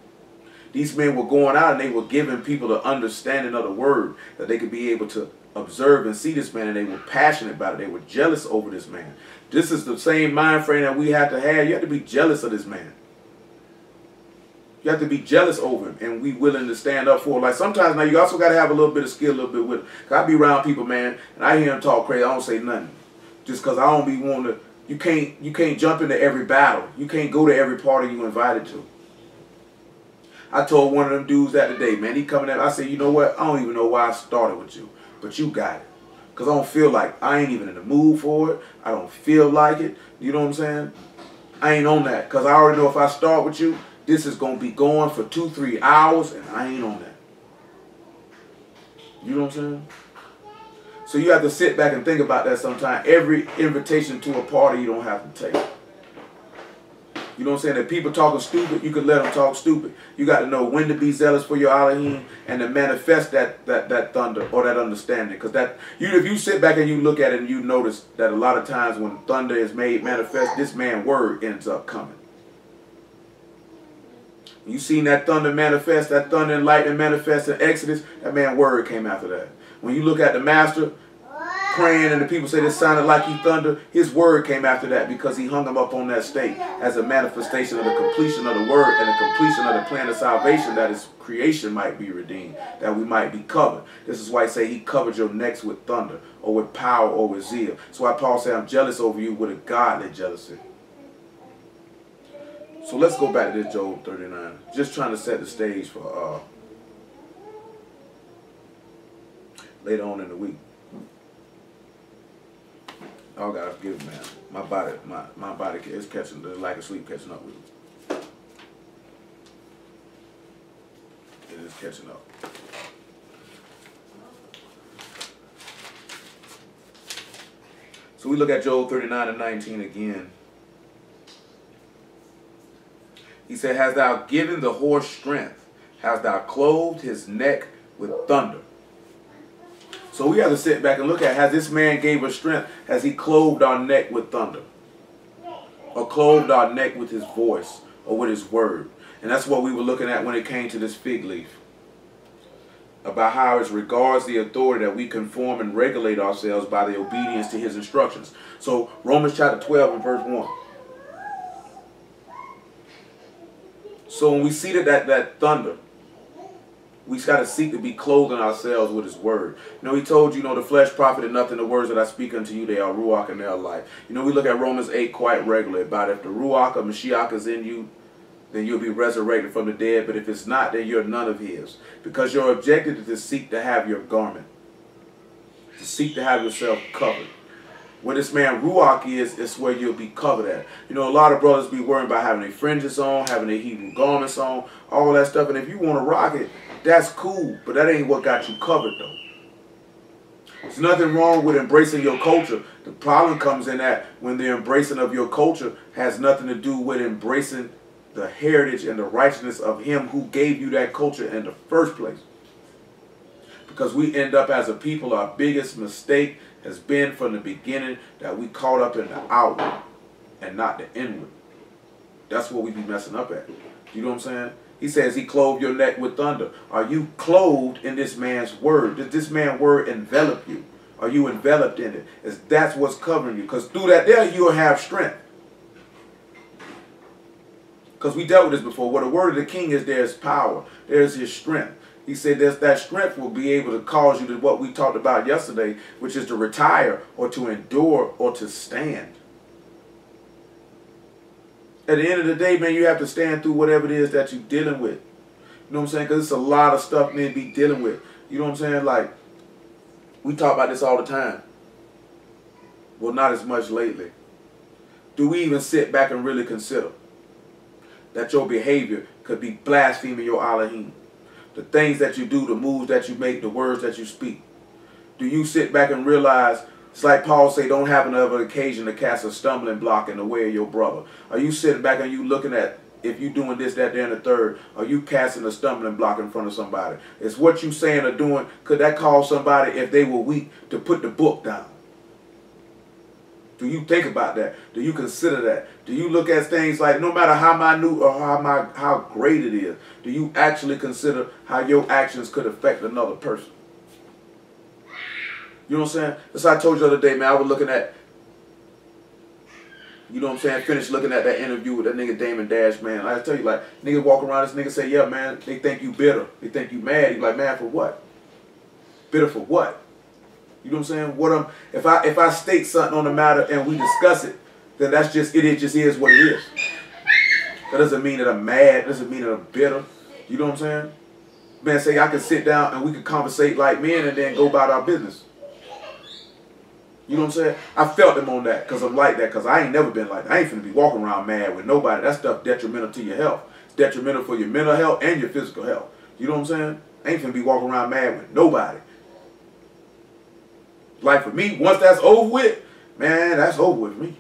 These men were going out and they were giving people the understanding of the word, that they could be able to observe and see this man, and they were passionate about it. They were jealous over this man. This is the same mind frame that we have to have. You have to be jealous of this man. You have to be jealous over him, and we willing to stand up for it. Like sometimes now you also got to have a little bit of skill, a little bit with it. Cause I be around people, man, and I hear them talk crazy. I don't say nothing, just cause I don't be wanting to. You can't jump into every battle. You can't go to every party you invited to. I told one of them dudes that today, man. He coming at me. I said, you know what? I don't even know why I started with you, but you got it. Cause I don't feel like, I ain't even in the mood for it. I don't feel like it. You know what I'm saying? I ain't on that, cause I already know if I start with you, this is going to be going for 2-3 hours, and I ain't on that. You know what I'm saying? So you have to sit back and think about that sometime. Every invitation to a party you don't have to take. You know what I'm saying? If people talking stupid, you can let them talk stupid. You got to know when to be zealous for your Elohim and to manifest that thunder or that understanding. Because if you sit back and you look at it and you notice that a lot of times when thunder is made manifest, this man's word ends up coming. You seen that thunder manifest, that thunder and lightning manifest in Exodus, that man's word came after that. When you look at the master praying and the people say this sounded like he thundered, his word came after that because he hung him up on that stake as a manifestation of the completion of the word and the completion of the plan of salvation, that his creation might be redeemed, that we might be covered. This is why I say he covered your necks with thunder or with power or with zeal. That's why Paul said, I'm jealous over you with a godly jealousy. So let's go back to this Job 39. Just trying to set the stage for later on in the week. I gotta forgive me, man. My body is catching, the lack of sleep catching up with me. It is catching up. So we look at Job 39 and 19 again. He said, hast thou given the horse strength? Hast thou clothed his neck with thunder? So we have to sit back and look at, has this man gave us strength? Has he clothed our neck with thunder? Or clothed our neck with his voice or with his word? And that's what we were looking at when it came to this fig leaf. About how it regards the authority that we conform and regulate ourselves by the obedience to his instructions. So Romans chapter 12 and verse 1. So when we see that thunder, we got to seek to be clothing ourselves with his word. You know, he told you, the flesh profited nothing. The words that I speak unto you, they are Ruach and they are life. You know, we look at Romans 8 quite regularly about if the Ruach or Mashiach is in you, then you'll be resurrected from the dead. But if it's not, then you're none of his. Because your objective is to seek to have your garment. To seek to have yourself covered. Where this man Ruach is where you'll be covered at. You know, a lot of brothers be worrying about having their fringes on, having their Hebrew garments on, all that stuff. And if you want to rock it, that's cool. But that ain't what got you covered, though. There's nothing wrong with embracing your culture. The problem comes in that when the embracing of your culture has nothing to do with embracing the heritage and the righteousness of him who gave you that culture in the first place. Because we end up as a people, our biggest mistake has been from the beginning that we caught up in the outward and not the inward. That's what we be messing up at. You know what I'm saying? He says he clothed your neck with thunder. Are you clothed in this man's word? Does this man's word envelop you? Are you enveloped in it? That's what's covering you. Because through that there, you'll have strength. Because we dealt with this before. Where the word of the king is, there's power. There's his strength. He said that strength will be able to cause you to what we talked about yesterday, which is to retire or to endure or to stand. At the end of the day, man, you have to stand through whatever it is that you're dealing with. You know what I'm saying? Because it's a lot of stuff men be dealing with. You know what I'm saying? Like, we talk about this all the time. Well, not as much lately. Do we even sit back and really consider that your behavior could be blaspheming your Elohim? The things that you do, the moves that you make, the words that you speak. Do you sit back and realize, it's like Paul say, don't have another occasion to cast a stumbling block in the way of your brother? Are you sitting back and you looking at, if you doing this, that, there, and the third, are you casting a stumbling block in front of somebody? Is what you saying or doing, could that cause somebody, if they were weak, to put the book down? Do you think about that? Do you consider that? Do you look at things like, no matter how minute or how great it is, do you actually consider how your actions could affect another person? You know what I'm saying? That's what I told you the other day, man. I was looking at, you know what I'm saying, finished looking at that interview with that nigga Damon Dash, man. I tell you, like, niggas walk around, this nigga say, yeah, man, they think you bitter. They think you mad. He's like, man, for what? Bitter for what? You know what I'm saying? If I state something on the matter and we discuss it, then that's just it. It just is what it is. That doesn't mean that I'm mad. That doesn't mean that I'm bitter. You know what I'm saying? Man, say I can sit down and we can conversate like men and then go about our business. You know what I'm saying? I felt him on that because I'm like that, because I ain't never been like that. I ain't finna be walking around mad with nobody. That stuff detrimental to your health. It's detrimental for your mental health and your physical health. You know what I'm saying? I ain't finna be walking around mad with nobody. Like for me, once that's over with, man, that's over with me.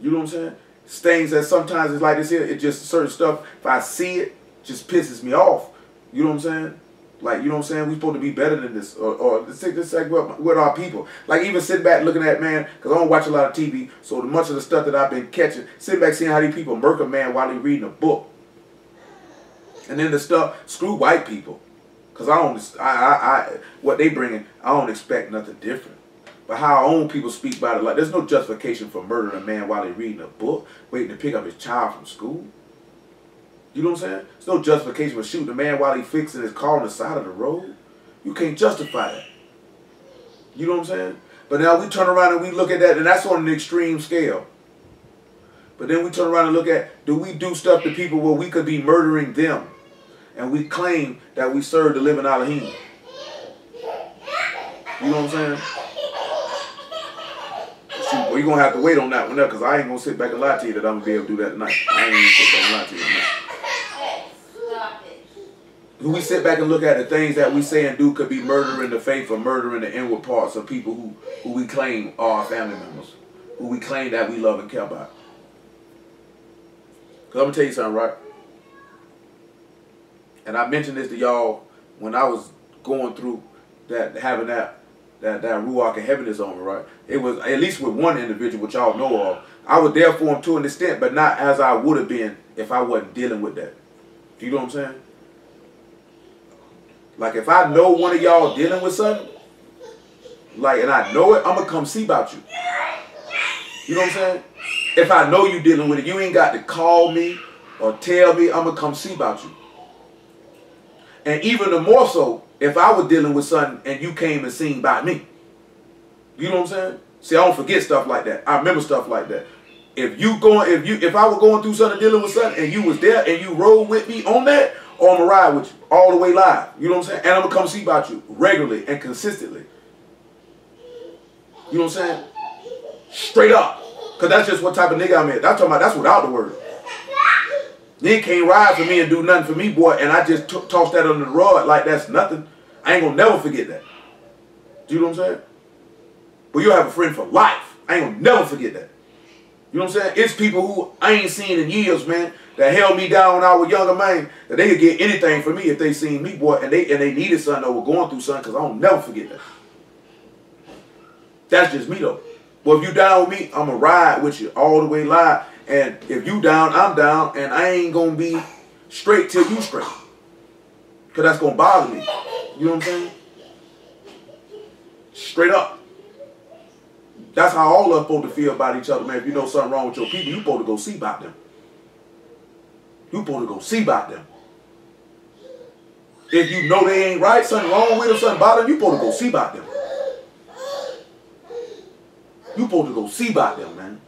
You know what I'm saying? It's things that sometimes it's like this here, it just certain stuff, if I see it, just pisses me off. You know what I'm saying? Like, you know what I'm saying? We supposed to be better than this. Or this like with our people. Like even sitting back looking at, man, because I don't watch a lot of TV, so much of the stuff that I've been catching, sitting back seeing how these people murk a man while he reading a book. And then the stuff, screw white people. Because what they bringing, I don't expect nothing different. But how our own people speak about it, like there's no justification for murdering a man while he's reading a book, waiting to pick up his child from school. You know what I'm saying? There's no justification for shooting a man while he's fixing his car on the side of the road. You can't justify that. You know what I'm saying? But now we turn around and we look at that, and that's on an extreme scale. But then we turn around and look at, do we do stuff to people where we could be murdering them? And we claim that we serve the living Elohim. You know what I'm saying? Shoot, well, you're going to have to wait on that one there, because I ain't going to sit back and lie to you that I'm going to be able to do that tonight. I ain't going to sit back and lie to you tonight. Do we sit back and look at the things that we say and do could be murdering the faith or murdering the inward parts of people who we claim are our family members, who we claim that we love and care about? Because I'm going to tell you something, right? And I mentioned this to y'all when I was going through that, having that Ruach and heaviness on me, right? It was, at least with one individual, which y'all know of, I was there for him to an extent, but not as I would have been if I wasn't dealing with that. You know what I'm saying? Like if I know one of y'all dealing with something, like, and I know it, I'm going to come see about you. You know what I'm saying? If I know you dealing with it, you ain't got to call me or tell me, I'm going to come see about you. And even the more so, if I was dealing with something and you came and seen about me. You know what I'm saying? See, I don't forget stuff like that. I remember stuff like that. If I was going through something, dealing with something, and you was there and you rode with me on that, or I'm gonna ride with you all the way live. You know what I'm saying? And I'm gonna come see about you regularly and consistently. You know what I'm saying? Straight up. Because that's just what type of nigga I'm in. That's without the word. Nigga can't ride for me and do nothing for me, boy, and I just toss that under the rug like that's nothing. I ain't gonna never forget that. Do you know what I'm saying? But you'll have a friend for life. I ain't gonna never forget that. You know what I'm saying? It's people who I ain't seen in years, man, that held me down when I was younger, man, that they could get anything from me if they seen me, boy, and they needed something or were going through something, because I don't never forget that. That's just me, though. Well, if you down with me, I'm going to ride with you all the way live. And if you down, I'm down, and I ain't going to be straight till you straight. Because that's going to bother me. You know what I'm saying? Straight up. That's how all of us supposed to feel about each other, man. If you know something wrong with your people, you supposed to go see about them. You supposed to go see about them. If you know they ain't right, something wrong with them, something about them, you supposed to go see about them. You supposed to go see about them, man.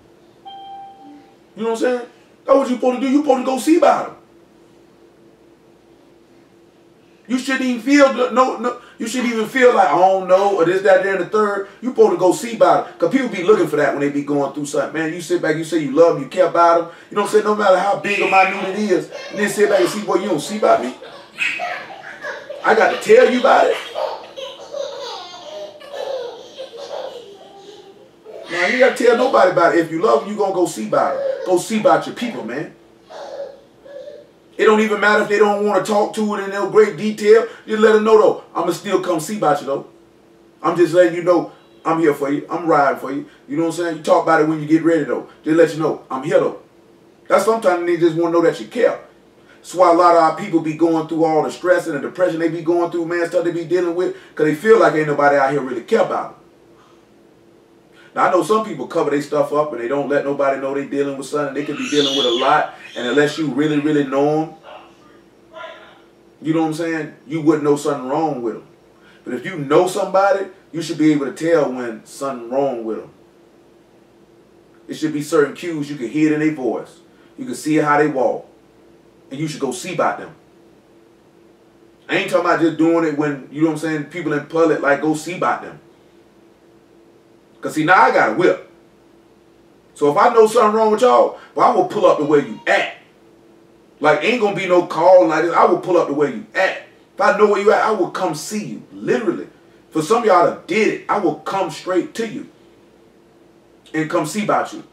You know what I'm saying? That's what you supposed to do. You supposed to go see about them. You shouldn't even feel you shouldn't even feel like, I don't know, or this, that, and the third. You supposed to go see about it. Because people be looking for that when they be going through something. Man, you sit back, you say you love them, you care about them. You know what I'm saying? No matter how big or minute it is, and then sit back and see, boy, you don't see about me? I got to tell you about it. Man, you got to tell nobody about it. If you love them, you going to go see about it. Go see about your people, man. It don't even matter if they don't want to talk to it in no great detail. Just let them know, though. I'm going to still come see about you, though. I'm just letting you know I'm here for you. I'm riding for you. You know what I'm saying? You talk about it when you get ready, though. Just let you know I'm here, though. That's sometimes they just want to know that you care. That's why a lot of our people be going through all the stress and the depression they be going through, man, stuff they be dealing with, because they feel like ain't nobody out here really care about them. Now, I know some people cover their stuff up and they don't let nobody know they dealing with something. They could be dealing with a lot, and unless you really, really know them, you know what I'm saying, you wouldn't know something wrong with them. But if you know somebody, you should be able to tell when something wrong with them. It should be certain cues. You can hear it in their voice. You can see how they walk. And you should go see about them. I ain't talking about just doing it when, you know what I'm saying, people in public, like, go see about them. Because, see, now I got a whip. So if I know something wrong with y'all, well, I will pull up the way you act. Like, ain't going to be no call like this. I will pull up the way you act. If I know where you at, I will come see you. Literally. For some of y'all that did it, I will come straight to you. And come see about you.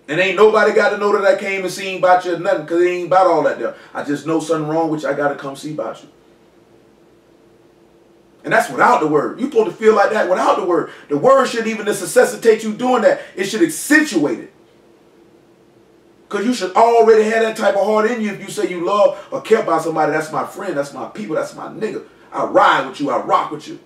And ain't nobody got to know that I came and seen about you or nothing, because it ain't about all that there. I just know something wrong with you. I got to come see about you. And that's without the word. You're supposed to feel like that without the word. The word shouldn't even necessitate you doing that. It should accentuate it. Because you should already have that type of heart in you if you say you love or care about somebody. That's my friend. That's my people. That's my nigga. I ride with you. I rock with you.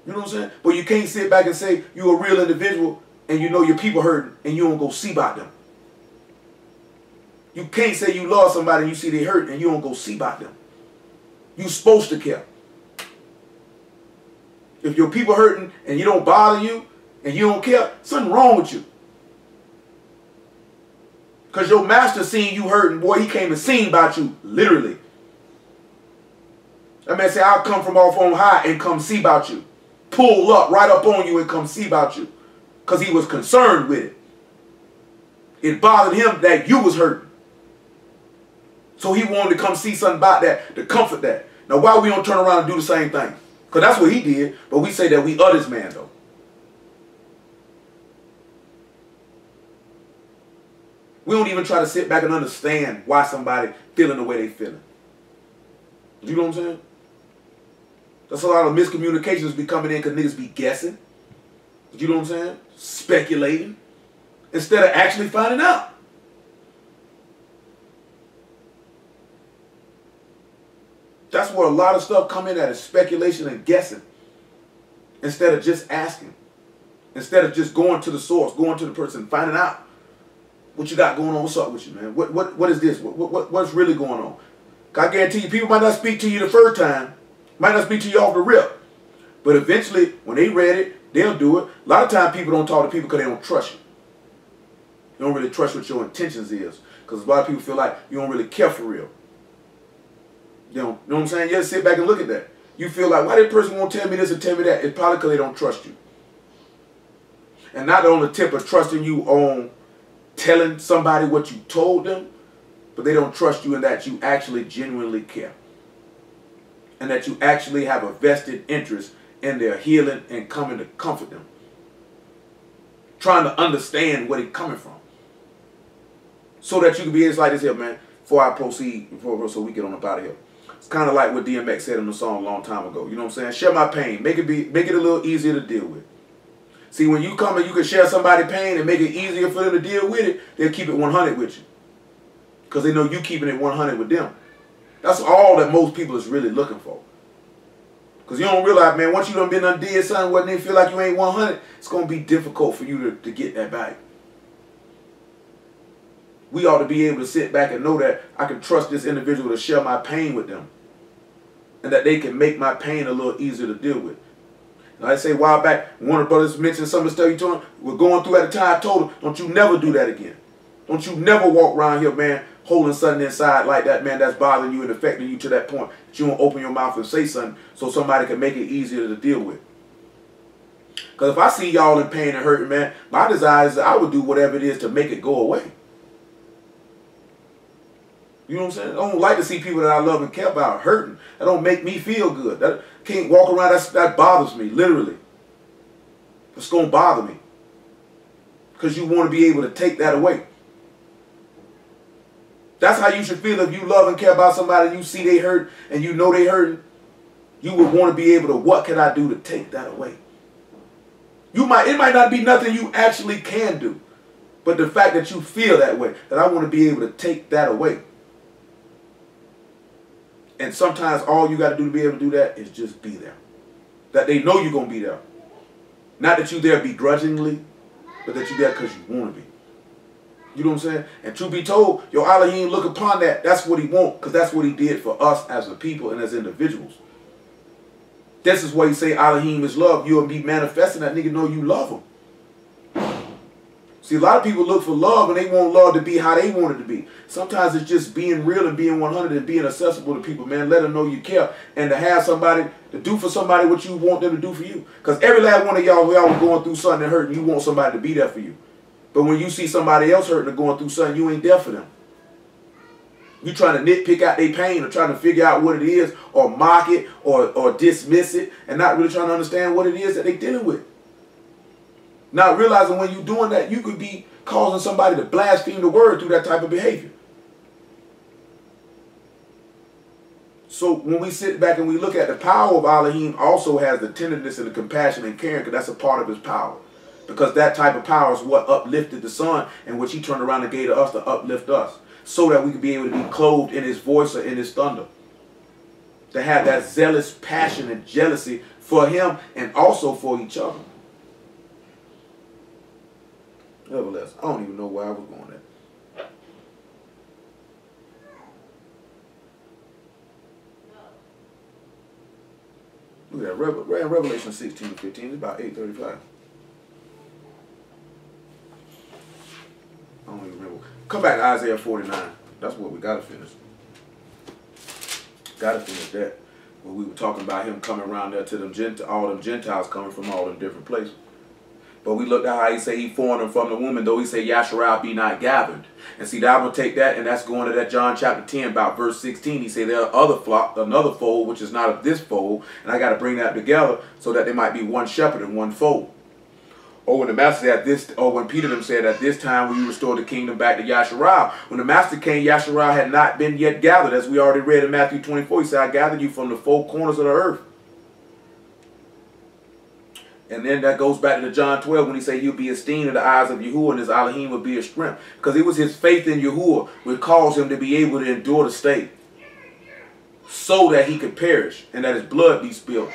You know what I'm saying? But you can't sit back and say you're a real individual and you know your people hurting and you don't go see about them. You can't say you love somebody and you see they hurt and you don't go see about them. You're supposed to care. If your people hurting and you don't bother you and you don't care, something wrong with you. Because your master seen you hurting, boy, he came and seen about you, literally. That man say, I'll come from off on high and come see about you. Pull up, right up on you and come see about you. Because he was concerned with it. It bothered him that you was hurting. So he wanted to come see something about that, to comfort that. Now, why we don't turn around and do the same thing? Because that's what he did, but we say that we are this man, though. We don't even try to sit back and understand why somebody feeling the way they feeling. You know what I'm saying? That's a lot of miscommunications be coming in because niggas be guessing. You know what I'm saying? Speculating. Instead of actually finding out. That's where a lot of stuff come in at, is speculation and guessing. Instead of just asking. Instead of just going to the source, going to the person, finding out what you got going on. What's up with you, man? What is this? What's really going on? I guarantee you, people might not speak to you the first time. Might not speak to you off the rip. But eventually, when they read it, they'll do it. A lot of times people don't talk to people because they don't trust you. They don't really trust what your intentions is. Because a lot of people feel like you don't really care for real. You know what I'm saying? You just sit back and look at that. You feel like, why that person won't tell me this and tell me that? It's probably because they don't trust you. And not on the tip of trusting you on telling somebody what you told them, but they don't trust you in that you actually genuinely care. And that you actually have a vested interest in their healing and coming to comfort them. Trying to understand where they're coming from. So that you can be like this here, man, before I proceed, so we get on up out of here. It's kind of like what DMX said in the song a long time ago. You know what I'm saying? Share my pain. Make it a little easier to deal with. See, when you come and you can share somebody's pain and make it easier for them to deal with it, they'll keep it 100 with you. Because they know you keeping it 100 with them. That's all that most people is really looking for. Because you don't realize, man, once you done been undid something, what they feel like you ain't 100, it's going to be difficult for you to get that back. We ought to be able to sit back and know that I can trust this individual to share my pain with them. And that they can make my pain a little easier to deal with. Like I say a while back, one of the brothers mentioned some of the stuff you told him, we're going through at the time. I told him, don't you never do that again. Don't you never walk around here, man, holding something inside like that, man, that's bothering you and affecting you to that point that you won't open your mouth and say something so somebody can make it easier to deal with. Because if I see y'all in pain and hurting, man, my desire is that I would do whatever it is to make it go away. You know what I'm saying? I don't like to see people that I love and care about hurting. That don't make me feel good. That can't walk around. That bothers me, literally. It's going to bother me. Because you want to be able to take that away. That's how you should feel if you love and care about somebody and you see they hurt and you know they hurting. You would want to be able to, what can I do to take that away? It might not be nothing you actually can do. But the fact that you feel that way, that I want to be able to take that away. And sometimes all you got to do to be able to do that is just be there. That they know you're going to be there. Not that you're there begrudgingly, but that you're there because you want to be. You know what I'm saying? And truth be told, your Elohim look upon that. That's what he wants, because that's what he did for us as a people and as individuals. This is why he say Elohim is love. You'll be manifesting that nigga know you love him. See, a lot of people look for love and they want love to be how they want it to be. Sometimes it's just being real and being 100 and being accessible to people, man. Let them know you care. And to have somebody, to do for somebody what you want them to do for you. Because every last one of y'all was going through something and hurting, you want somebody to be there for you. But when you see somebody else hurting or going through something, you ain't there for them. You trying to nitpick out their pain or trying to figure out what it is or mock it or dismiss it and not really trying to understand what it is that they're dealing with. Not realizing when you're doing that, you could be causing somebody to blaspheme the word through that type of behavior. So when we sit back and we look at the power of Elohim also has the tenderness and the compassion and caring, because that's a part of his power. Because that type of power is what uplifted the sun and which he turned around and gave to us to uplift us. So that we could be able to be clothed in his voice or in his thunder. To have that zealous passion and jealousy for him and also for each other. Nevertheless, I don't even know where I was going at. Look at that, Revelation 16:15, it's about 8:35. I don't even remember. Come back to Isaiah 49. That's what we got to finish. Got to finish that. When we were talking about him coming around there to them all them Gentiles coming from all them different places. But we looked at how he say he formed them from the woman, though he say Yasharal be not gathered. And see, that I'm going to take that, and that's going to that John chapter 10, about verse 16. He say there are other flock, another fold, which is not of this fold. And I got to bring that together so that there might be one shepherd and one fold. Or when the master said this, or when Peter them said at this time we restore the kingdom back to Yasharal. When the master came, Yasharal had not been yet gathered. As we already read in Matthew 24, he said, I gathered you from the four corners of the earth. And then that goes back to John 12 when he said, you'll be esteemed in the eyes of Yahuwah and his Elohim will be his strength. Because it was his faith in Yahuwah which caused him to be able to endure the state. So that he could perish and that his blood be spilled.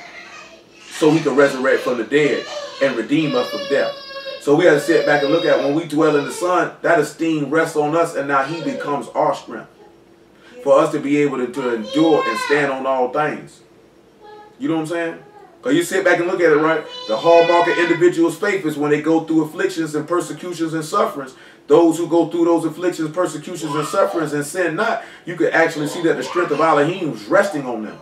So he could resurrect from the dead and redeem us from death. So we have to sit back and look at when we dwell in the Son, that esteem rests on us and now he becomes our strength. For us to be able to endure and stand on all things. You know what I'm saying? Because you sit back and look at it, right? The hallmark of individuals' faith is when they go through afflictions and persecutions and sufferings. Those who go through those afflictions, persecutions, and sufferings and sin not, you could actually see that the strength of Elohim is resting on them.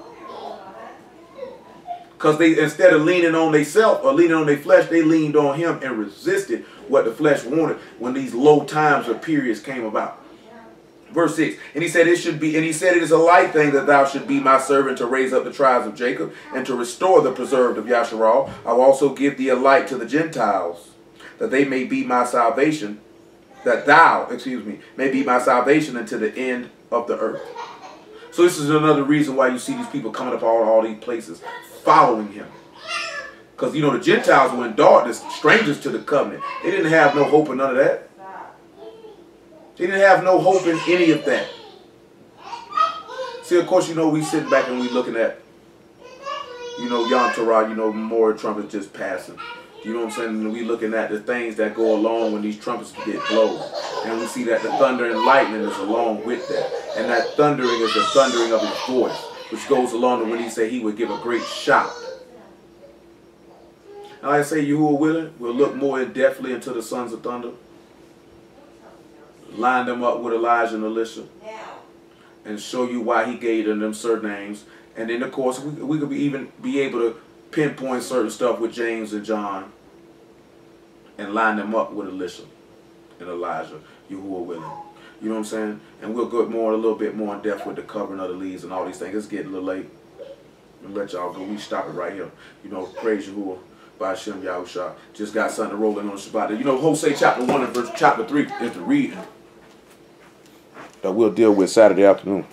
Because they, instead of leaning on themselves or leaning on their flesh, they leaned on him and resisted what the flesh wanted when these low times or periods came about. Verse 6, and he said it should be, and he said it is a light thing that thou should be my servant to raise up the tribes of Jacob and to restore the preserved of Yasharal. I will also give thee a light to the Gentiles, that they may be my salvation, that thou, may be my salvation unto the end of the earth. So this is another reason why you see these people coming up all these places, following him. Because, you know, the Gentiles were in darkness, strangers to the covenant. They didn't have no hope in none of that. They didn't have no hope in any of that. See, of course, you know, we sitting back and we looking at, you know, Yom Torah, you know, more trumpets just passing. You know what I'm saying? And we looking at the things that go along when these trumpets get blown. And we see that the thunder and lightning is along with that. And that thundering is the thundering of his voice, which goes along to when he said he would give a great shout. And like I say, you who are willing, we'll look more in depthly into the sons of thunder. Line them up with Elijah and Elisha. And show you why he gave them certain names. And then, of course, we could even be able to pinpoint certain stuff with James and John and line them up with Elisha and Elijah, you who are willing. You know what I'm saying? And we'll go a little bit more in depth with the covering of the leaves and all these things. It's getting a little late. We'll let y'all go. We stop it right here. You know, praise Yahuwah by Hashem Yahusha. Just got something rolling on the Shabbat. You know, Hosea chapter 1 and chapter 3 is the reading that we'll deal with Saturday afternoon.